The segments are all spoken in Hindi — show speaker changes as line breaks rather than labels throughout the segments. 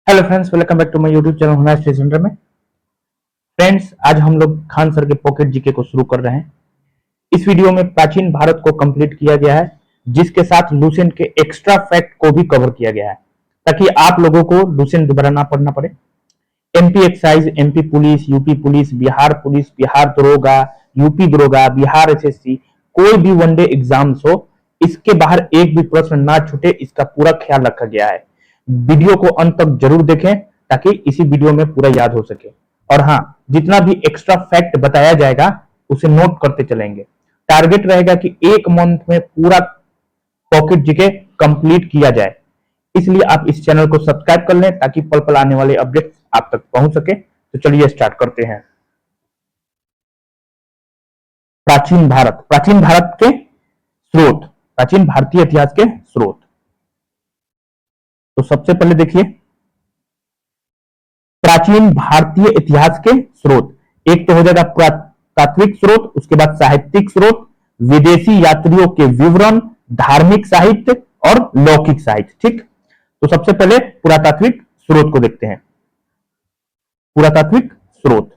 Hello friends, welcome back to my YouTube channel Hunar study centre में। फ्रेंड्स, आज हम लोग खान सर के पॉकेट जीके को शुरू कर रहे हैं। इस वीडियो में प्राचीन भारत को कंप्लीट किया गया है, जिसके साथ लुसेंट के एक्स्ट्रा फैक्ट को भी कवर किया गया है, ताकि आप लोगों को लुसेंट दोबारा ना पढ़ना पड़े। MP excise, MP police, UP police, Bihar दरोगा, यूपी दरोगा, बिहार एसएससी, कोई भी वनडे एग्जाम्स हो, इसके बाहर एक भी प्रश्न ना छूटे, इसका पूरा ख्याल रखा गया है। वीडियो को अंत तक जरूर देखें ताकि इसी वीडियो में पूरा याद हो सके। और हाँ, जितना भी एक्स्ट्रा फैक्ट बताया जाएगा उसे नोट करते चलेंगे। टारगेट रहेगा कि एक मंथ में पूरा पॉकेट जीके कंप्लीट किया जाए। इसलिए आप इस चैनल को सब्सक्राइब कर लें ताकि पल पल आने वाले अपडेट्स आप तक पहुंच सके। तो चलिए स्टार्ट करते हैं। प्राचीन भारत के स्रोत, प्राचीन भारतीय इतिहास के स्रोत। तो सबसे पहले देखिए प्राचीन भारतीय इतिहास के स्रोत। एक तो हो जाएगा पुरातात्विक स्रोत, उसके बाद साहित्यिक स्रोत, विदेशी यात्रियों के विवरण, धार्मिक साहित्य और लौकिक साहित्य। ठीक, तो सबसे पहले पुरातात्विक स्रोत को देखते हैं। पुरातात्विक स्रोत,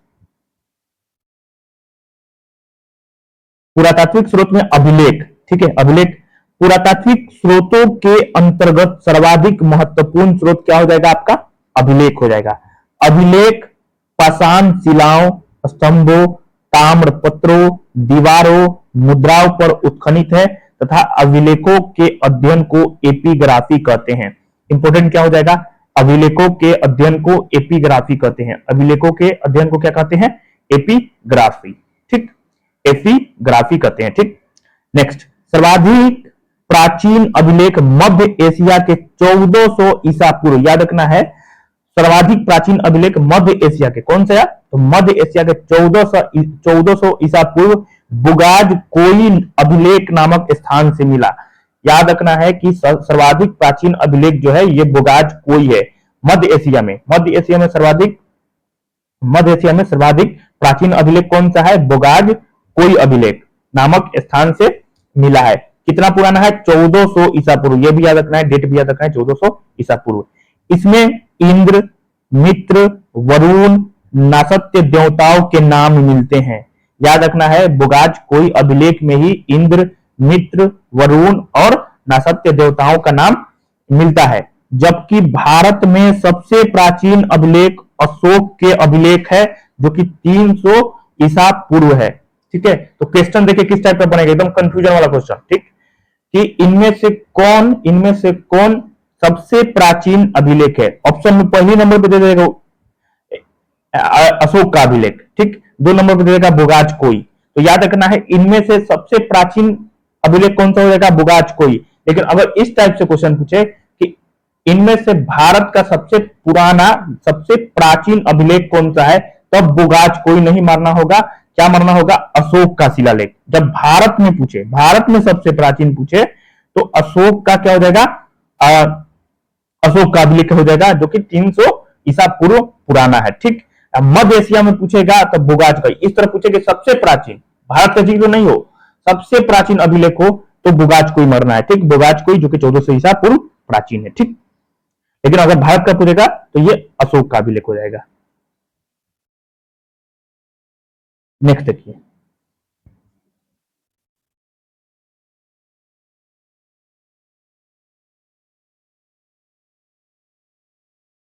पुरातात्विक स्रोत में अभिलेख। ठीक है, अभिलेख। पुरातात्विक स्रोतों के अंतर्गत सर्वाधिक महत्वपूर्ण स्रोत क्या हो जाएगा? आपका अभिलेख हो जाएगा। अभिलेख पाषाण शिलाओं, स्तंभों, ताम्र पत्रों, दीवारों, मुद्राओं पर उत्खनित है तथा अभिलेखों के अध्ययन को एपिग्राफी कहते हैं। इंपोर्टेंट क्या हो जाएगा? अभिलेखों के अध्ययन को एपिग्राफी कहते हैं। अभिलेखों के अध्ययन को क्या कहते हैं? एपिग्राफी। ठीक, एपिग्राफी कहते हैं। ठीक, नेक्स्ट, सर्वाधिक प्राचीन अभिलेख मध्य एशिया के 1400 ईसा पूर्व। याद रखना है, सर्वाधिक प्राचीन अभिलेख मध्य एशिया के कौन सा? तो मध्य एशिया के 1400 ईसा पूर्व बुगाज कोई अभिलेख नामक स्थान से मिला। याद रखना है कि सर्वाधिक प्राचीन अभिलेख जो है ये बुगाज कोई है मध्य एशिया में। मध्य एशिया में सर्वाधिक प्राचीन अभिलेख कौन सा है? बुगाज कोई अभिलेख नामक स्थान से मिला है। कितना पुराना है? 1400 ईसा पूर्व। यह भी याद रखना है, डेट भी याद रखना है, 1400 ईसा पूर्व। इसमें इंद्र, मित्र, वरुण, नासत्य देवताओं के नाम मिलते हैं। याद रखना है, बुगाज कोई अभिलेख में ही इंद्र, मित्र, वरुण और नासत्य देवताओं का नाम मिलता है। जबकि भारत में सबसे प्राचीन अभिलेख अशोक के अभिलेख है, जो कि 300 ईसा पूर्व है। ठीक है, तो क्वेश्चन देखिए किस टाइप का बनेगा, एकदम कंफ्यूजन वाला क्वेश्चन। ठीक, कि इनमें से कौन सबसे प्राचीन अभिलेख है? ऑप्शन में पहले नंबर पे दे देगा अशोक का अभिलेख। ठीक, 2 नंबर पे दे देगा बुगाज कोई। तो याद रखना है, इनमें से सबसे प्राचीन अभिलेख कौन सा हो जाएगा? बुगाज कोई। लेकिन अगर इस टाइप से क्वेश्चन पूछे कि इनमें से भारत का सबसे पुराना, सबसे प्राचीन अभिलेख कौन सा है, तब बुगाज कोई नहीं मारना होगा। क्या मारना होगा? अशोक का शिलालेख। जब भारत में पूछे, भारत में सबसे प्राचीन पूछे, तो अशोक का क्या हो जाएगा? अशोक का अभिलेख हो जाएगा, जो कि 300 ईसा पूर्व पुराना है। ठीक, मध्य एशिया में पूछेगा तो बुगाज कोई। इस तरह पूछेगा सबसे प्राचीन, भारत का चीज तो नहीं हो, सबसे प्राचीन अभिलेख हो तो बुगाज कोई मरना है। ठीक, बुगाज कोई जो कि 1400 ईसा पूर्व प्राचीन है। ठीक, लेकिन अगर भारत का पूछेगा तो ये अशोक का अभिलेख हो जाएगा। नेक्स्ट देखिए,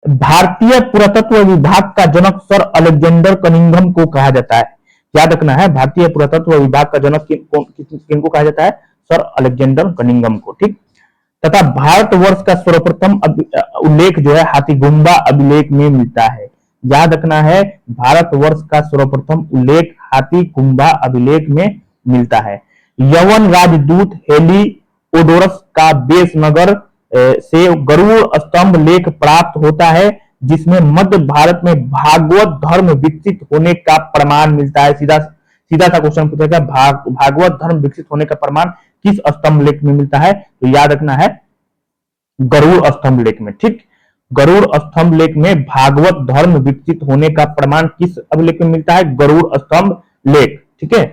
भारतीय पुरातत्व विभाग का जनक सर अलेक्जेंडर कनिंघम को कहा जाता है। याद रखना है, भारतीय पुरातत्व विभाग का जनक किनको कहा जाता है? सर अलेक्जेंडर कनिंघम को। ठीक, तथा भारतवर्ष का सर्वप्रथम उल्लेख जो है हाथीगुम्बा अभिलेख में मिलता है। याद रखना है, भारतवर्ष का सर्वप्रथम उल्लेख हाथीगुम्बा अभिलेख में मिलता है। यवन राजदूत हेलिओडोरस का बेस नगर से गरुड़ स्तंभ लेख प्राप्त होता है, जिसमें मध्य भारत में भागवत धर्म विकसित होने का प्रमाण मिलता है। सीधा सा क्वेश्चन पूछेगा, भागवत धर्म विकसित होने का प्रमाण किस स्तंभ लेख में मिलता है? तो याद रखना है, गरुड़ स्तंभ लेख में। ठीक, गरुड़ स्तंभ लेख में भागवत धर्म विकसित होने का प्रमाण किस अभिलेख में मिलता है? गरुड़ स्तंभ लेख। ठीक है,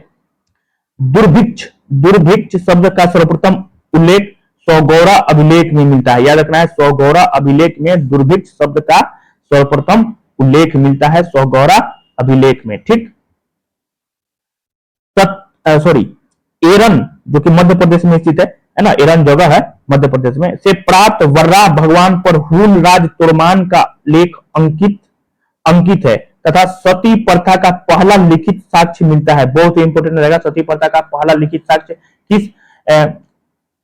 दुर्भिक्ष शब्द का सर्वप्रथम उल्लेख सौगौरा अभिलेख में मिलता है। याद रखना है, सौगौरा अभिलेख में दुर्भिक्ष शब्द का सर्वप्रथम उल्लेख मिलता है सौगौरा अभिलेख में। ठीक, सॉरी, एरन जो कि मध्य प्रदेश में स्थित है ना, एरन जगह है मध्य प्रदेश में, से प्राप्त वर्रा भगवान पर हुल राज तोरमान का लेख अंकित अंकित है तथा सती प्रथा का पहला लिखित साक्ष्य मिलता है। बहुत ही इंपोर्टेंट रहेगा, सती प्रथा का पहला लिखित साक्ष्य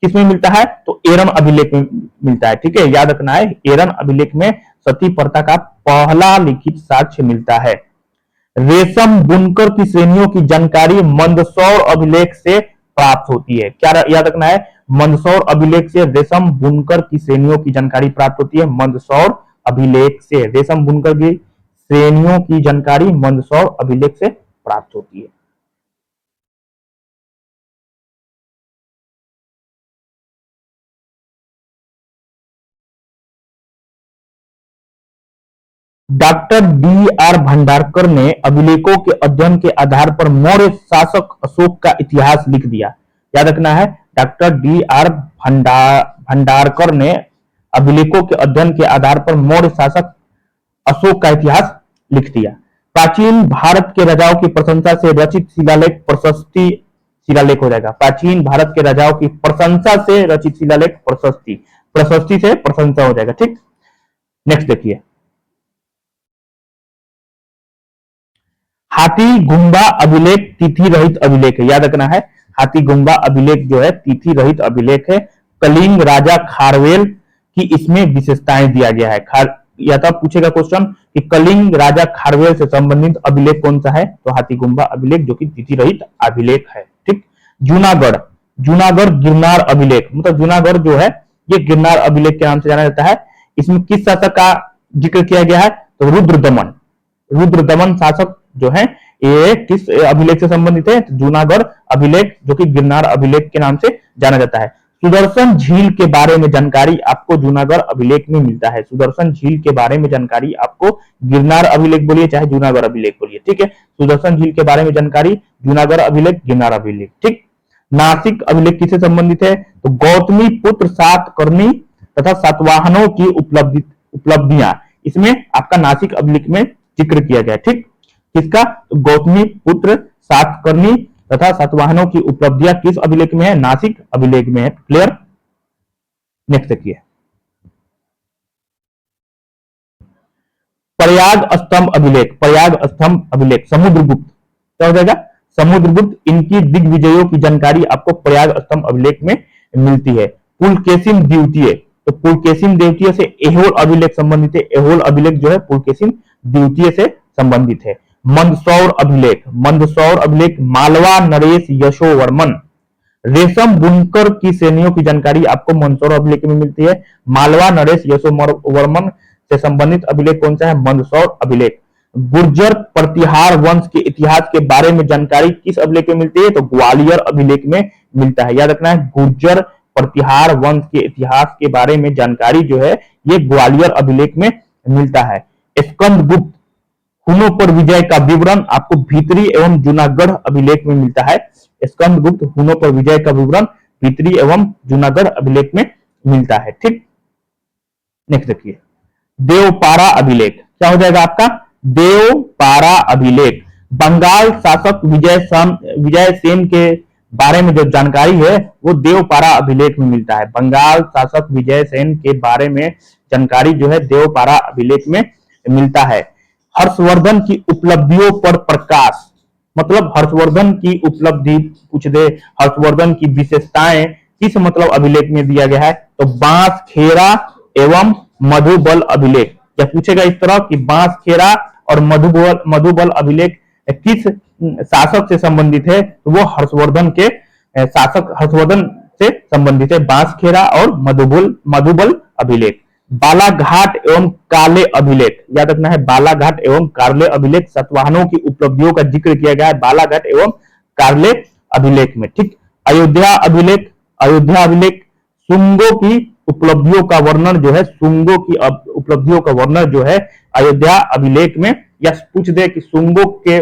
किसमें मिलता है, तो एरन अभिलेख में मिलता है। ठीक है, याद रखना है, एरन अभिलेख में सती प्रथा का पहला लिखित साक्ष्य मिलता है। रेशम बुनकर की श्रेणियों की जानकारी मंदसौर अभिलेख से प्राप्त होती है। क्या याद रखना है, मंदसौर अभिलेख से रेशम बुनकर की श्रेणियों की जानकारी प्राप्त होती है। मंदसौर अभिलेख से रेशम बुनकर की श्रेणियों की जानकारी मंदसौर अभिलेख से प्राप्त होती है। डॉक्टर डी आर भंडारकर ने अभिलेखों के अध्ययन के आधार पर मौर्य शासक अशोक का इतिहास लिख दिया। याद रखना है, डॉक्टर डी आर भंडारकर ने अभिलेखों के अध्ययन के आधार पर मौर्य शासक अशोक का इतिहास लिख दिया। प्राचीन भारत के राजाओं की प्रशंसा से रचित शिलालेख प्रशस्ति शिलालेख हो जाएगा। प्राचीन भारत के राजाओं की प्रशंसा से रचित शिलालेख प्रशस्ति, प्रशस्ति से प्रशंसा हो जाएगा। ठीक, नेक्स्ट देखिए, हाथी गुम्बा अभिलेख तिथि रहित अभिलेख है। याद रखना है, हाथी गुम्बा अभिलेख जो है तिथि रहित अभिलेख है। कलिंग राजा खारवेल की इसमें विशेषताएं दिया गया है। या तो पूछेगा क्वेश्चन कि कलिंग राजा खारवेल से संबंधित अभिलेख कौन सा है, तो हाथी गुम्बा अभिलेख जो कि तिथि रहित अभिलेख है। ठीक, जूनागढ़, जूनागढ़ गिरनार अभिलेख, मतलब जूनागढ़ जो है ये गिरनार अभिलेख के नाम से जाना जाता है। इसमें किस शासक का जिक्र किया गया है, तो रुद्रदमन, रुद्रदमन शासक जो है ये किस अभिलेख से संबंधित है, जूनागढ़ अभिलेख जो कि गिरनार अभिलेख के नाम से जाना जाता है। सुदर्शन झील के बारे में जानकारी आपको जूनागढ़ अभिलेख में मिलता है। सुदर्शन झील के बारे में जानकारी आपको गिरनार अभिलेख बोलिए चाहे जूनागढ़ अभिलेख बोलिए। ठीक है, सुदर्शन झील के बारे में जानकारी जूनागढ़ अभिलेख, गिरनार अभिलेख। ठीक, नासिक अभिलेख किससे संबंधित है, तो गौतमी पुत्र सातकर्णी तथा सातवाहनों की उपलब्धियां इसमें आपका नासिक अभिलेख में जिक्र किया गया। ठीक, किसका, तो गौतमी पुत्र सातकर्णी तथा सातवाहनों की उपलब्धियां किस अभिलेख में है, नासिक अभिलेख में है। क्लियर, नेक्स्ट देखिए, प्रयाग स्तंभ अभिलेख, प्रयाग स्तंभ अभिलेख समुद्रगुप्त, क्या हो जाएगा, समुद्रगुप्त, इनकी दिग्विजयों की जानकारी आपको प्रयाग स्तंभ अभिलेख में मिलती है। पुलकेशिन द्वितीय, तो पुलकेशिन द्वितीय से एहोल अभिलेख संबंधित है। एहोल अभिलेख जो है पुलकेशिन द्वितीय से संबंधित है। मंदसौर अभिलेख, मंदसौर अभिलेख मालवा नरेश यशोवर्मन, रेशम बुनकर की श्रेणियों की जानकारी आपको मंदसौर अभिलेख में मिलती है। मालवा नरेश यशोवर्मन से संबंधित अभिलेख कौन सा है, मंदसौर अभिलेख। गुर्जर प्रतिहार वंश के इतिहास के बारे में जानकारी किस अभिलेख में मिलती है, तो ग्वालियर अभिलेख में मिलता है। याद रखना है, गुर्जर प्रतिहार वंश के इतिहास के बारे में जानकारी जो है ये ग्वालियर अभिलेख में मिलता है। स्कंदगुप्त हुनों पर विजय का विवरण आपको भीतरी एवं जूनागढ़ अभिलेख में मिलता है। स्कंदगुप्त हुनों पर विजय का विवरण भीतरी एवं जूनागढ़ अभिलेख में मिलता है। ठीक, नेक्स्ट देखिए, देवपारा अभिलेख, क्या हो जाएगा आपका, देवपारा अभिलेख। बंगाल शासक विजय सेन के बारे में जो जानकारी है वो देवपारा अभिलेख में मिलता है। बंगाल शासक विजय सेन के बारे में जानकारी जो है देवपारा अभिलेख में मिलता है। हर्षवर्धन की उपलब्धियों पर प्रकाश, मतलब हर्षवर्धन की उपलब्धि पूछ दे, हर्षवर्धन की विशेषताएं किस मतलब अभिलेख में दिया गया है, तो बांसखेड़ा एवं मधुबल अभिलेख। क्या पूछेगा इस तरह कि बांसखेड़ा और मधुबल अभिलेख किस शासक से संबंधित है, तो वो हर्षवर्धन के शासक हर्षवर्धन से संबंधित है, बांसखेड़ा और मधुबल अभिलेख। बालाघाट एवं काले अभिलेख, याद रखना है, बालाघाट एवं कार्ले अभिलेख सातवाहनों की उपलब्धियों का जिक्र किया गया है बालाघाट एवं कार्ले अभिलेख में। ठीक, अयोध्या अभिलेख, अयोध्या अभिलेख शुंगों की उपलब्धियों का वर्णन जो है, शुंगों की उपलब्धियों का वर्णन जो है अयोध्या अभिलेख में, या पूछ दे कि शुंगों के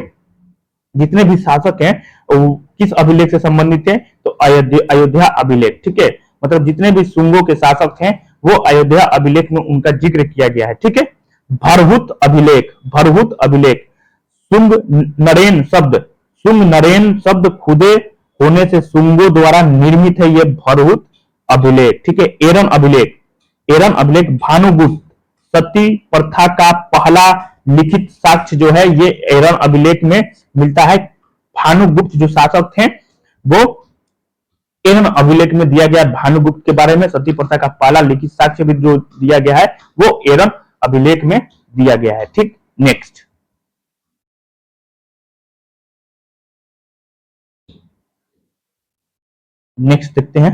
जितने भी शासक हैं किस अभिलेख से संबंधित है, तो अयोध्या अभिलेख। ठीक है, मतलब जितने भी शुंगों के शासक हैं वो अयोध्या अभिलेख में उनका जिक्र किया गया है। ठीक है, भरहुत अभिलेख, भरहुत अभिलेख। शुंग नरेन शब्द, शुंग नरेन शब्द खुदे होने से शुंगों द्वारा निर्मित है, ये भरहुत अभिलेख। ठीक है, एरन अभिलेख, एरन अभिलेख भानुगुप्त सती प्रथा का पहला लिखित साक्ष्य जो है ये एरन अभिलेख में मिलता है। भानुगुप्त जो शासक थे वो एरन अभिलेख में दिया गया। भानुगुप्त के बारे में सती प्रथा का पहला लिखित साक्ष्य भी जो दिया गया है वो एरन अभिलेख में दिया गया है। ठीक, नेक्स्ट नेक्स्ट देखते हैं।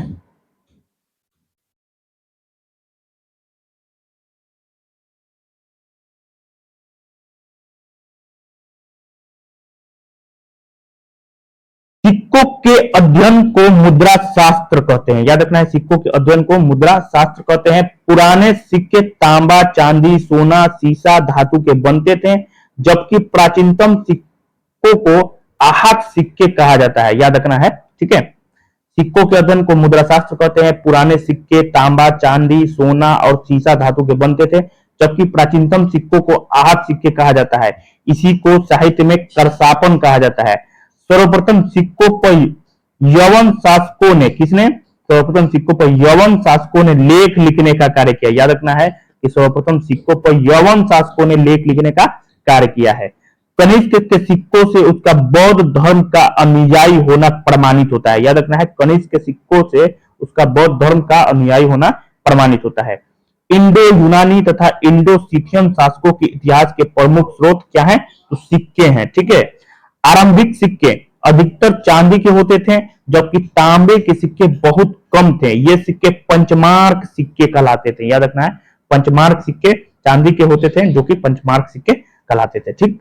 सिक्कों के अध्ययन को मुद्रा शास्त्र कहते हैं। याद रखना है, सिक्कों के अध्ययन को मुद्रा शास्त्र कहते हैं। पुराने सिक्के तांबा, चांदी, सोना, सीसा धातु के बनते थे, जबकि प्राचीनतम सिक्कों को आहत सिक्के कहा जाता है। याद रखना है, ठीक है। सिक्कों के अध्ययन को मुद्रा शास्त्र कहते हैं। पुराने सिक्के तांबा, चांदी, सोना और सीसा धातु के बनते थे, जबकि प्राचीनतम सिक्कों को आहत सिक्के कहा जाता है। इसी को साहित्य में करसापन कहा जाता है। सर्वप्रथम सिक्कों पर यवन शासकों ने, किसने? सर्वप्रथम सिक्कों पर यवन शासकों ने लेख लिखने का कार्य किया। याद रखना है कि सर्वप्रथम सिक्कों पर यवन शासकों ने लेख लिखने का कार्य किया है। कनिष्क के सिक्कों से उसका बौद्ध धर्म का अनुयायी होना प्रमाणित होता है। याद रखना है, कनिष्क के सिक्कों से उसका बौद्ध धर्म का अनुयायी होना प्रमाणित होता है। इंडो यूनानी तथा इंडो सिथियन शासकों के इतिहास के प्रमुख स्रोत क्या है? तो सिक्के हैं। ठीक है, आरंभिक सिक्के अधिकतर चांदी के होते थे, जबकि तांबे के सिक्के बहुत कम थे। ये सिक्के पंचमार्क सिक्के कहलाते थे। याद रखना है, पंचमार्क सिक्के चांदी के होते थे, जो कि पंचमार्क सिक्के कहलाते थे। ठीक,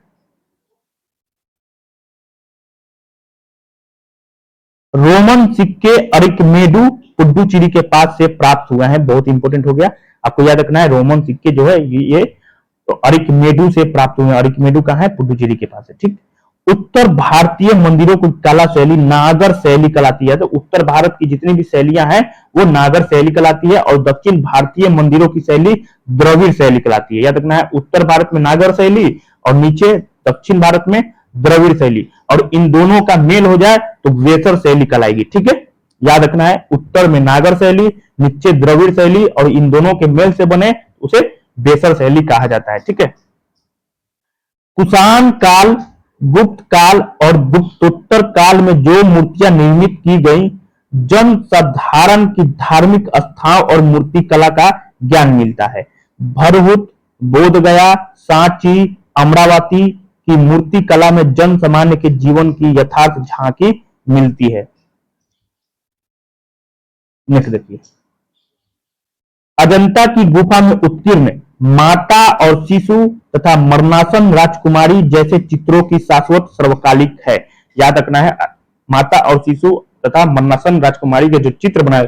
रोमन सिक्के अरिकमेडु पुडुचेरी के पास से प्राप्त हुए हैं। बहुत इंपॉर्टेंट हो गया, आपको याद रखना है। रोमन सिक्के जो है ये तो अरिकमेडु से प्राप्त हुए हैं। अरिकमेडु कहां है? पुडुचेरी के पास है। ठीक, उत्तर भारतीय मंदिरों की कला शैली नागर शैली कहलाती है। तो उत्तर भारत की जितनी भी शैलियां हैं वो नागर शैली कहलाती है, और दक्षिण भारतीय मंदिरों की शैली द्रविड़ शैली कहलाती है। याद रखना है, उत्तर भारत में नागर शैली और नीचे दक्षिण भारत में द्रविड़ शैली, और इन दोनों का मेल हो जाए तो वेसर शैली कहलाएगी। ठीक है, याद रखना है, उत्तर में नागर शैली, नीचे द्रविड़ शैली, और इन दोनों के मेल से बने उसे वेसर शैली कहा जाता है। ठीक है, कुषाण काल, गुप्त काल और गुप्तोत्तर काल में जो मूर्तियां निर्मित की गई, जन साधारण की धार्मिक आस्थाओं और मूर्ति कला का ज्ञान मिलता है। भरहुत, बोधगया, सांची, अमरावती की मूर्ति कला में जन सामान्य के जीवन की यथार्थ झांकी मिलती है। नेक्स्ट देखिए, अजंता की गुफा में उत्कीर्ण माता और शिशु तथा मरणासन राजकुमारी जैसे चित्रों की शाश्वत सर्वकालिक है। याद रखना है, माता और शिशु तथा मरणासन राजकुमारी के जो चित्र बनाए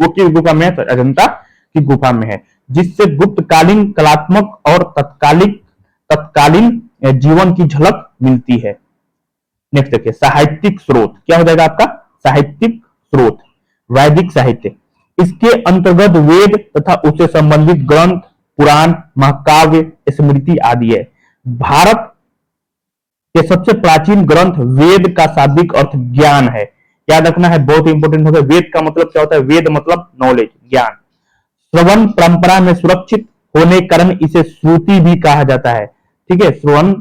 वो किस गुफा में है? तो अजंता की गुफा में है, जिससे गुप्तकालीन कलात्मक और तत्कालीन जीवन की झलक मिलती है। नेक्स्ट देखिए, साहित्यिक स्रोत क्या हो जाएगा आपका? साहित्यिक स्रोत वैदिक साहित्य। इसके अंतर्गत वेद तथा उससे संबंधित ग्रंथ, पुराण, महाकाव्य, स्मृति आदि है। भारत के सबसे प्राचीन ग्रंथ वेद का शाब्दिक अर्थ ज्ञान है। याद रखना है, बहुत इंपॉर्टेंट होता है। वेद का मतलब क्या होता है? वेद मतलब नॉलेज, ज्ञान। श्रवण परंपरा में सुरक्षित होने कारण इसे श्रुति भी कहा जाता है। ठीक है, श्रवण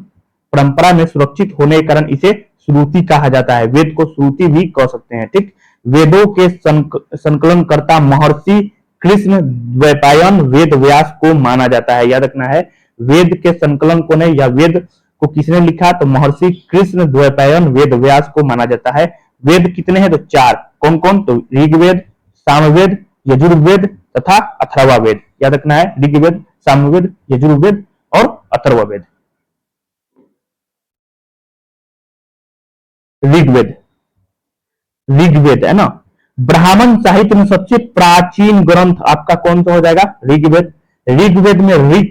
परंपरा में सुरक्षित होने के कारण इसे श्रुति कहा जाता है। वेद को श्रुति भी कह सकते हैं। ठीक, वेदों के संकलनकर्ता महर्षि कृष्ण द्वैपायन वेद व्यास को माना जाता है। याद रखना है, वेद के संकलन को ने या वेद को किसने लिखा? तो महर्षि कृष्ण द्वैपायन वेद व्यास को माना जाता है। वेद कितने हैं? तो 4। कौन कौन? तो ऋग्वेद, सामवेद, यजुर्वेद तथा अथर्ववेद। याद रखना है, ऋग्वेद, सामवेद, यजुर्वेद और अथर्ववेद। ऋग्वेद, ऋग्वेद है ना। ब्राह्मण साहित्य में सबसे प्राचीन ग्रंथ आपका कौन सा हो जाएगा? ऋग्वेद। ऋग्वेद में ऋग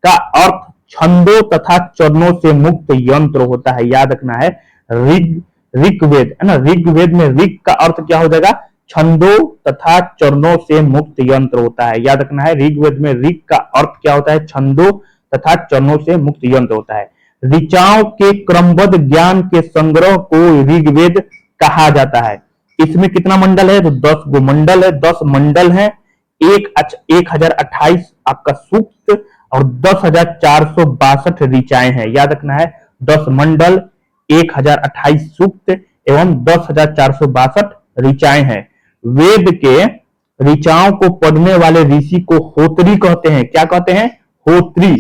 का अर्थ छंदों तथा चरणों से मुक्त यंत्र होता है। याद रखना है, ऋग्वेद है ना। ऋग्वेद में ऋग का अर्थ क्या हो जाएगा? छंदों तथा चरणों से मुक्त यंत्र होता है। याद रखना है, ऋग्वेद में ऋग का अर्थ क्या होता है? छंदों तथा चरणों से मुक्त यंत्र होता है। ऋचाओं के क्रमबद्ध ज्ञान के संग्रह को ऋग्वेद कहा जाता है। इसमें कितना मंडल है? तो 10 गो मंडल है, 10 मंडल है, 1028 आपका सूक्त और 10,462 ऋचाएं हैं। याद रखना है 10 मंडल, 1028 सूक्त एवं 10,462 ऋचाएं हैं। वेद के ऋचाओं को पढ़ने वाले ऋषि को होत्री कहते हैं। क्या कहते हैं? होत्री।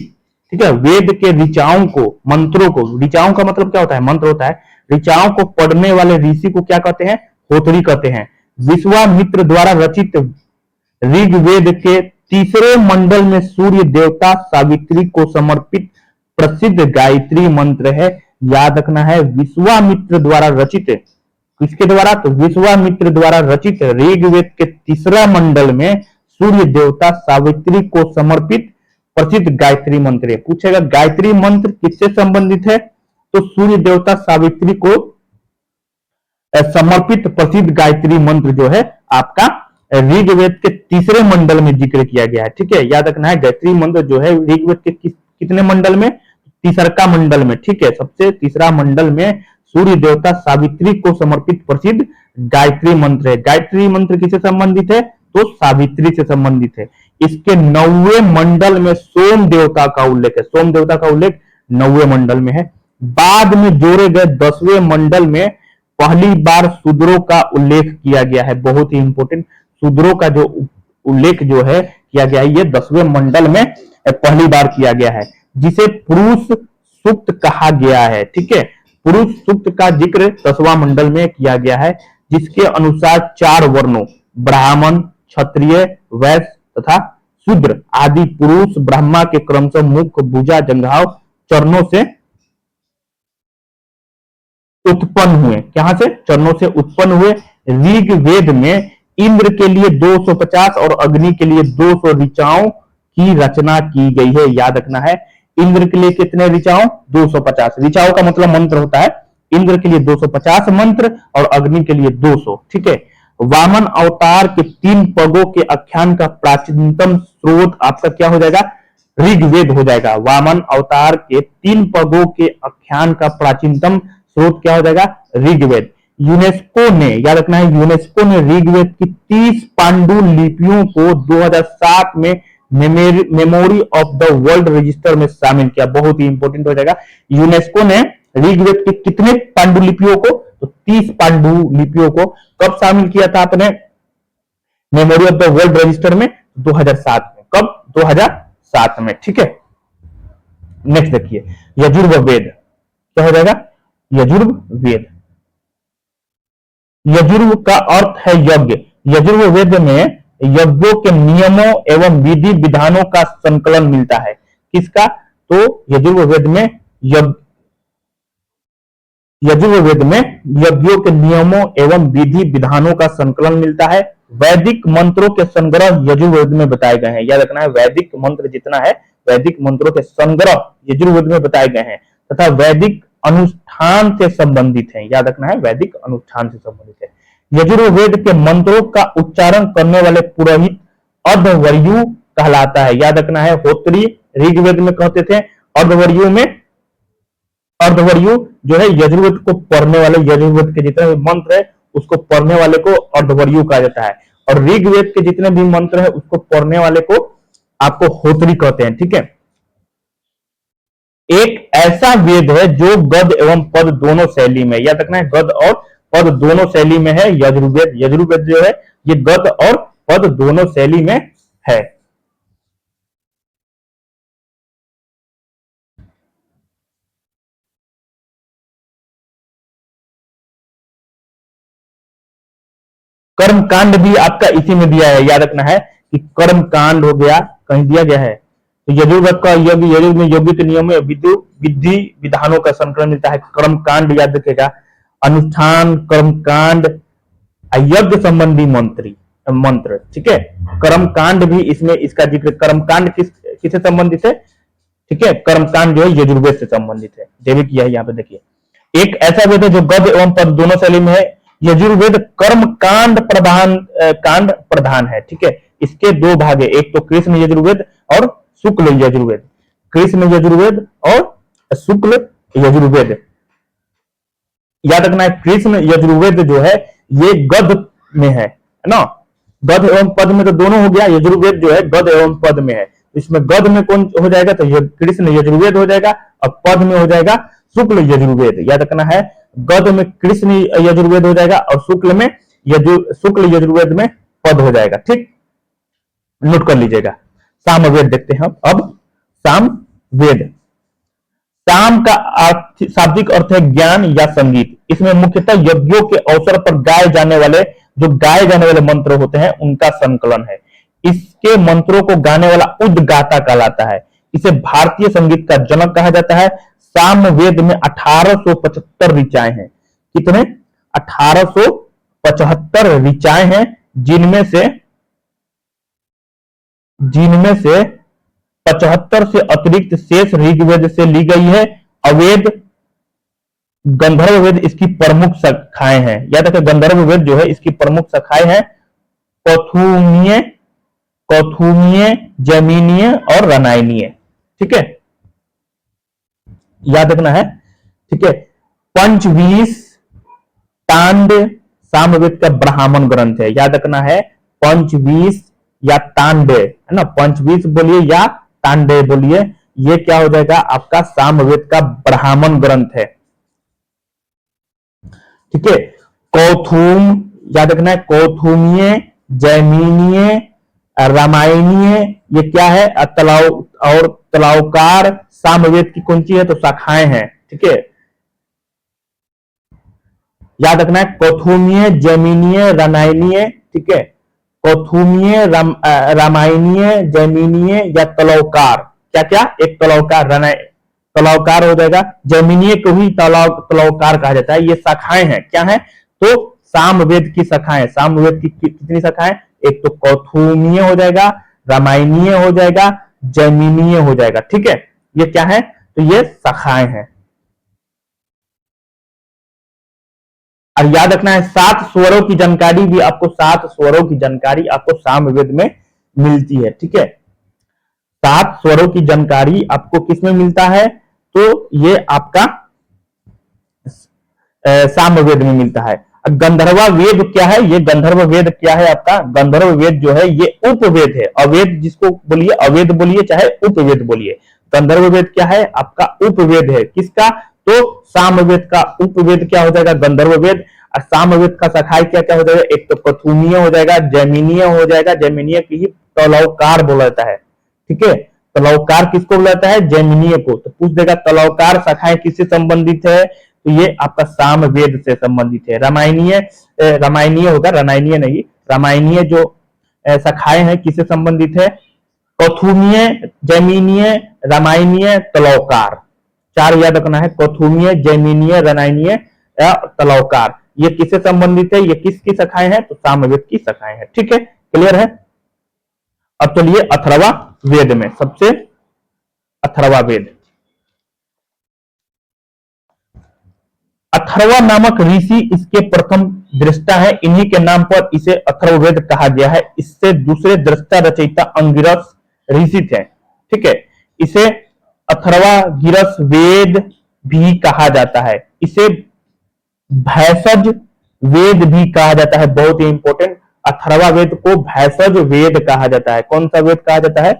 ठीक है, वेद के ऋचाओं को, मंत्रों को, ऋचाओं का मतलब क्या होता है? मंत्र होता है। ऋचाओं को पढ़ने वाले ऋषि को क्या कहते हैं? होत्री कहते हैं। विश्वामित्र द्वारा रचित ऋग्वेद के तीसरे मंडल में सूर्य देवता सावित्री को समर्पित प्रसिद्ध गायत्री मंत्र है। याद रखना है विश्वामित्र द्वारा रचित, किसके द्वारा? तो विश्वामित्र द्वारा रचित ऋग्वेद के तीसरा मंडल में सूर्य देवता सावित्री को समर्पित प्रसिद्ध गायत्री मंत्र है। पूछेगा गायत्री मंत्र किससे संबंधित है? तो सूर्य देवता सावित्री को समर्पित प्रसिद्ध गायत्री मंत्र जो है आपका ऋग्वेद के तीसरे मंडल में जिक्र किया गया है। ठीक है, याद रखना है गायत्री मंत्र जो है ऋग्वेद के कितने मंडल में? तीसरा मंडल में। ठीक है, सबसे तीसरा मंडल में सूर्य देवता सावित्री को समर्पित प्रसिद्ध गायत्री मंत्र है। गायत्री मंत्र किससे संबंधित है? तो सावित्री से संबंधित है। इसके 9वें मंडल में सोम देवता का उल्लेख है। सोम देवता का उल्लेख 9वें मंडल में है। बाद में जोड़े गए 10वें मंडल में पहली बार शूद्रों का उल्लेख किया गया है। बहुत ही इंपॉर्टेंट, शूद्रों का जो उल्लेख जो है किया गया है, ये 10वें मंडल में पहली बार किया गया है, जिसे पुरुष सूक्त कहा गया है। ठीक है, पुरुष सूक्त का जिक्र 10वां मंडल में किया गया है, जिसके अनुसार 4 वर्णों ब्राह्मण, क्षत्रिय, वैश्य तथा शूद्र आदि पुरुष ब्रह्मा के क्रमशः मुख, भुजा, जंघाओं, चरणों से उत्पन्न हुए। कहां से? चरणों से उत्पन्न हुए। ऋग्वेद में इंद्र के लिए 250 और अग्नि के लिए 200 ऋचाओं की रचना की गई है। याद रखना है इंद्र के लिए कितने ऋचाओं? 250। ऋचाओं का मतलब मंत्र होता है। इंद्र के लिए 250 मंत्र और अग्नि के लिए 200। ठीक है, वामन अवतार के 3 पगों के आख्यान का प्राचीनतम स्रोत आपका क्या हो जाएगा? ऋग्वेद हो जाएगा। वामन अवतार के 3 पगों के आख्यान का प्राचीनतम स्रोत क्या हो जाएगा? ऋग्वेद। यूनेस्को ने, याद रखना है यूनेस्को ने ऋग्वेद की 30 पांडुलिपियों को 2007 में memory of the world register में शामिल किया। बहुत ही इंपॉर्टेंट हो जाएगा। यूनेस्को ने ऋग्वेद के कितने पांडुलिपियों को? तो 30 पांडुलिपियों को कब शामिल किया था आपने memory of the world register में? 2007 में। कब? 2007 में। ठीक है, नेक्स्ट देखिए यजुर्वेद। क्या हो जाएगा? यजुर्वेद। यजुर्व का अर्थ है यज्ञ। यजुर्वेद में यज्ञों के नियमों एवं विधि विधानों का संकलन मिलता है। किसका? तो यजुर्वेद में यजुर्वेद में यज्ञों के नियमों एवं विधि विधानों का संकलन मिलता है। वैदिक मंत्रों के संग्रह यजुर्वेद में बताए गए हैं। याद रखना है वैदिक मंत्र जितना है, वैदिक मंत्रों के संग्रह यजुर्वेद में बताए गए हैं तथा वैदिक अनुष्ठान से संबंधित है। याद रखना है वैदिक अनुष्ठान से संबंधित है। यजुर्वेद के मंत्रों का उच्चारण करने वाले पुरोहित अर्धवर्यु कहलाता है। याद रखना है होत्री ऋग्वेद में कहते थे, अर्धवर्यु में, अर्धवर्यु जो है यजुर्वेद को पढ़ने वाले, यजुर्वेद के जितने भी मंत्र है उसको पढ़ने वाले को अर्धवर्यु कहा जाता है, और ऋग्वेद के जितने भी मंत्र है उसको पढ़ने वाले को आपको होत्री कहते हैं। ठीक है, एक ऐसा वेद है जो गद एवं पद दोनों शैली में, याद रखना है गद और पद दोनों शैली में है यजुर्वेद। यजुर्वेद जो है ये गद और पद दोनों शैली में है। कर्मकांड भी आपका इसी में दिया है। याद रखना है कि कर्मकांड हो गया, कहीं दिया गया है तो यजुर्वेद का यज्ञ, यजुर्वेद में यज्ञ के नियम में विधि विधानों का संकलन मिलता है। कर्मकांड याद रखेगा, अनुष्ठान, कर्मकांड, यज्ञ संबंधी मंत्र। ठीक है, कर्मकांड भी इसमें इसका जिक्र, कर्मकांड किससे संबंधित है? ठीक है, कर्मकांड जो है यजुर्वेद से संबंधित है, जैविक किया है। यहाँ पे देखिए एक ऐसा वेद है जो गद एवं पद दोनों शैली में है। यजुर्वेद कर्मकांड प्रधान है। ठीक है, इसके 2 भाग है, एक तो कृष्ण यजुर्वेद और शुक्ल यजुर्वेद। कृष्ण यजुर्वेद और शुक्ल यजुर्वेद। याद रखना है, कृष्ण यजुर्वेद जो है ये गद्य में है ना, गद्य एवं पद में तो दोनों हो गया, यजुर्वेद जो है गद्य एवं पद में है, इसमें गद्य में कौन हो जाएगा, तो कृष्ण यजुर्वेद हो जाएगा, और पद में हो जाएगा शुक्ल यजुर्वेद। याद रखना है, गद्य में कृष्ण यजुर्वेद हो जाएगा और शुक्ल शुक्ल यजुर्वेद में पद हो जाएगा। ठीक, नोट कर लीजिएगा। सामवेद देखते हैं अब सामवेद। साम का शाब्दिक अर्थ है ज्ञान या संगीत। इसमें मुख्यतः यज्ञों के अवसर पर गाए जाने वाले मंत्र होते हैं, उनका संकलन है। इसके मंत्रों को गाने वाला उद्गाता कहलाता है। इसे भारतीय संगीत का जनक कहा जाता है। सामवेद में 1875 ऋचाएं हैं। कितने? 1875 ऋचाएं हैं, जिनमें से 75 से अतिरिक्त शेष ऋग्वेद से ली गई है। अवेद, गंधर्व वेद इसकी प्रमुख शाखाएं हैं। याद रखें, गंधर्व वेद जो है इसकी प्रमुख शाखाएं हैं कौथुमीय, जैमिनीय और रामायणीय। ठीक है, याद रखना है। ठीक है, पंचवीस तांड सामवेद का ब्राह्मण ग्रंथ है। याद रखना है, पंचवीस या तांडे है ना, पंचवीस बोलिए या तांडे बोलिए, ये क्या हो जाएगा आपका सामवेद का ब्राह्मण ग्रंथ है। ठीक है, कौथुम, याद रखना है, कौथुमीय, जैमिनीय, रामायणीय, ये क्या है, तलावकार सामवेद की कौन सी है, तो शाखाएं हैं। ठीक है, याद रखना है, कौथुमीय, जैमिनीय, रामायणीय। ठीक है, कौथुमीय, रामायणीय, जैमिनीय या तलावकार, क्या क्या, एक तलावकार, तलावकार हो जाएगा, जैमिनीय को ही तलावकार कहा जाता है। ये शाखाएं हैं, क्या है, तो सामवेद की शाखाएं। सामवेद की कितनी शाखाएं, एक तो कौथुमीय हो जाएगा, रामायणीय हो जाएगा, जैमिनीय हो जाएगा। ठीक है, ये क्या है, तो ये शाखाएं हैं। और याद रखना है, 7 स्वरों की जानकारी भी आपको, 7 स्वरों की जानकारी आपको सामवेद में मिलती है। ठीक है, 7 स्वरों की जानकारी आपको किसमें मिलता है, तो ये आपका सामवेद में मिलता है। गंधर्व वेद क्या है, ये गंधर्व वेद क्या है आपका, गंधर्व वेद जो है ये उपवेद है। अवेद जिसको बोलिए, अवेद बोलिए चाहे उपवेद बोलिए, गंधर्व वेद क्या है आपका, उपवेद है। किसका, तो सामवेद का उपवेद क्या हो जाएगा, गंधर्व वेद। और सामवेद का शाखाएं क्या क्या हो जाएगा, एक तो कौथुमीय हो जाएगा, जैमिनीय हो जाएगा, जैमिनीय की ही तलौकार बोला जाता है। ठीक है, तलौकार किसको बोला जाता है, जैमिनीय को। तो पूछ देगा तलौकार शाखाएं किससे संबंधित है, तो ये आपका सामवेद से संबंधित है। रामायणीय होगा, रामायणीय नहीं, रामायणीय जो शाखाएं हैं किससे संबंधित है, कौथुमीय, जैमिनीय, रामायणीय, तलौकार। 4 याद रखना है, कौथुमीय, जैमिनीय, रामायणीय या तलौकार, ये किससे संबंधित है, ये किसकी शाखाएं हैं, तो सामवेद की शाखाएं हैं। ठीक है, क्लियर है। अब चलिए अथर्वा वेद में, सबसे अथर्वा वेद। अथर्वा नामक ऋषि इसके प्रथम दृष्टा है, इन्हीं के नाम पर इसे अथर्ववेद कहा गया है। इससे दूसरे दृष्टा रचयिता अंगिरस ऋषि थे। ठीक है, इसे अथर्वागिरस वेद भी कहा जाता है। इसे भैषज वेद भी कहा जाता है, बहुत ही इंपॉर्टेंट। अथर्वा वेद को भैषज वेद कहा जाता है। कौन सा वेद कहा जाता है,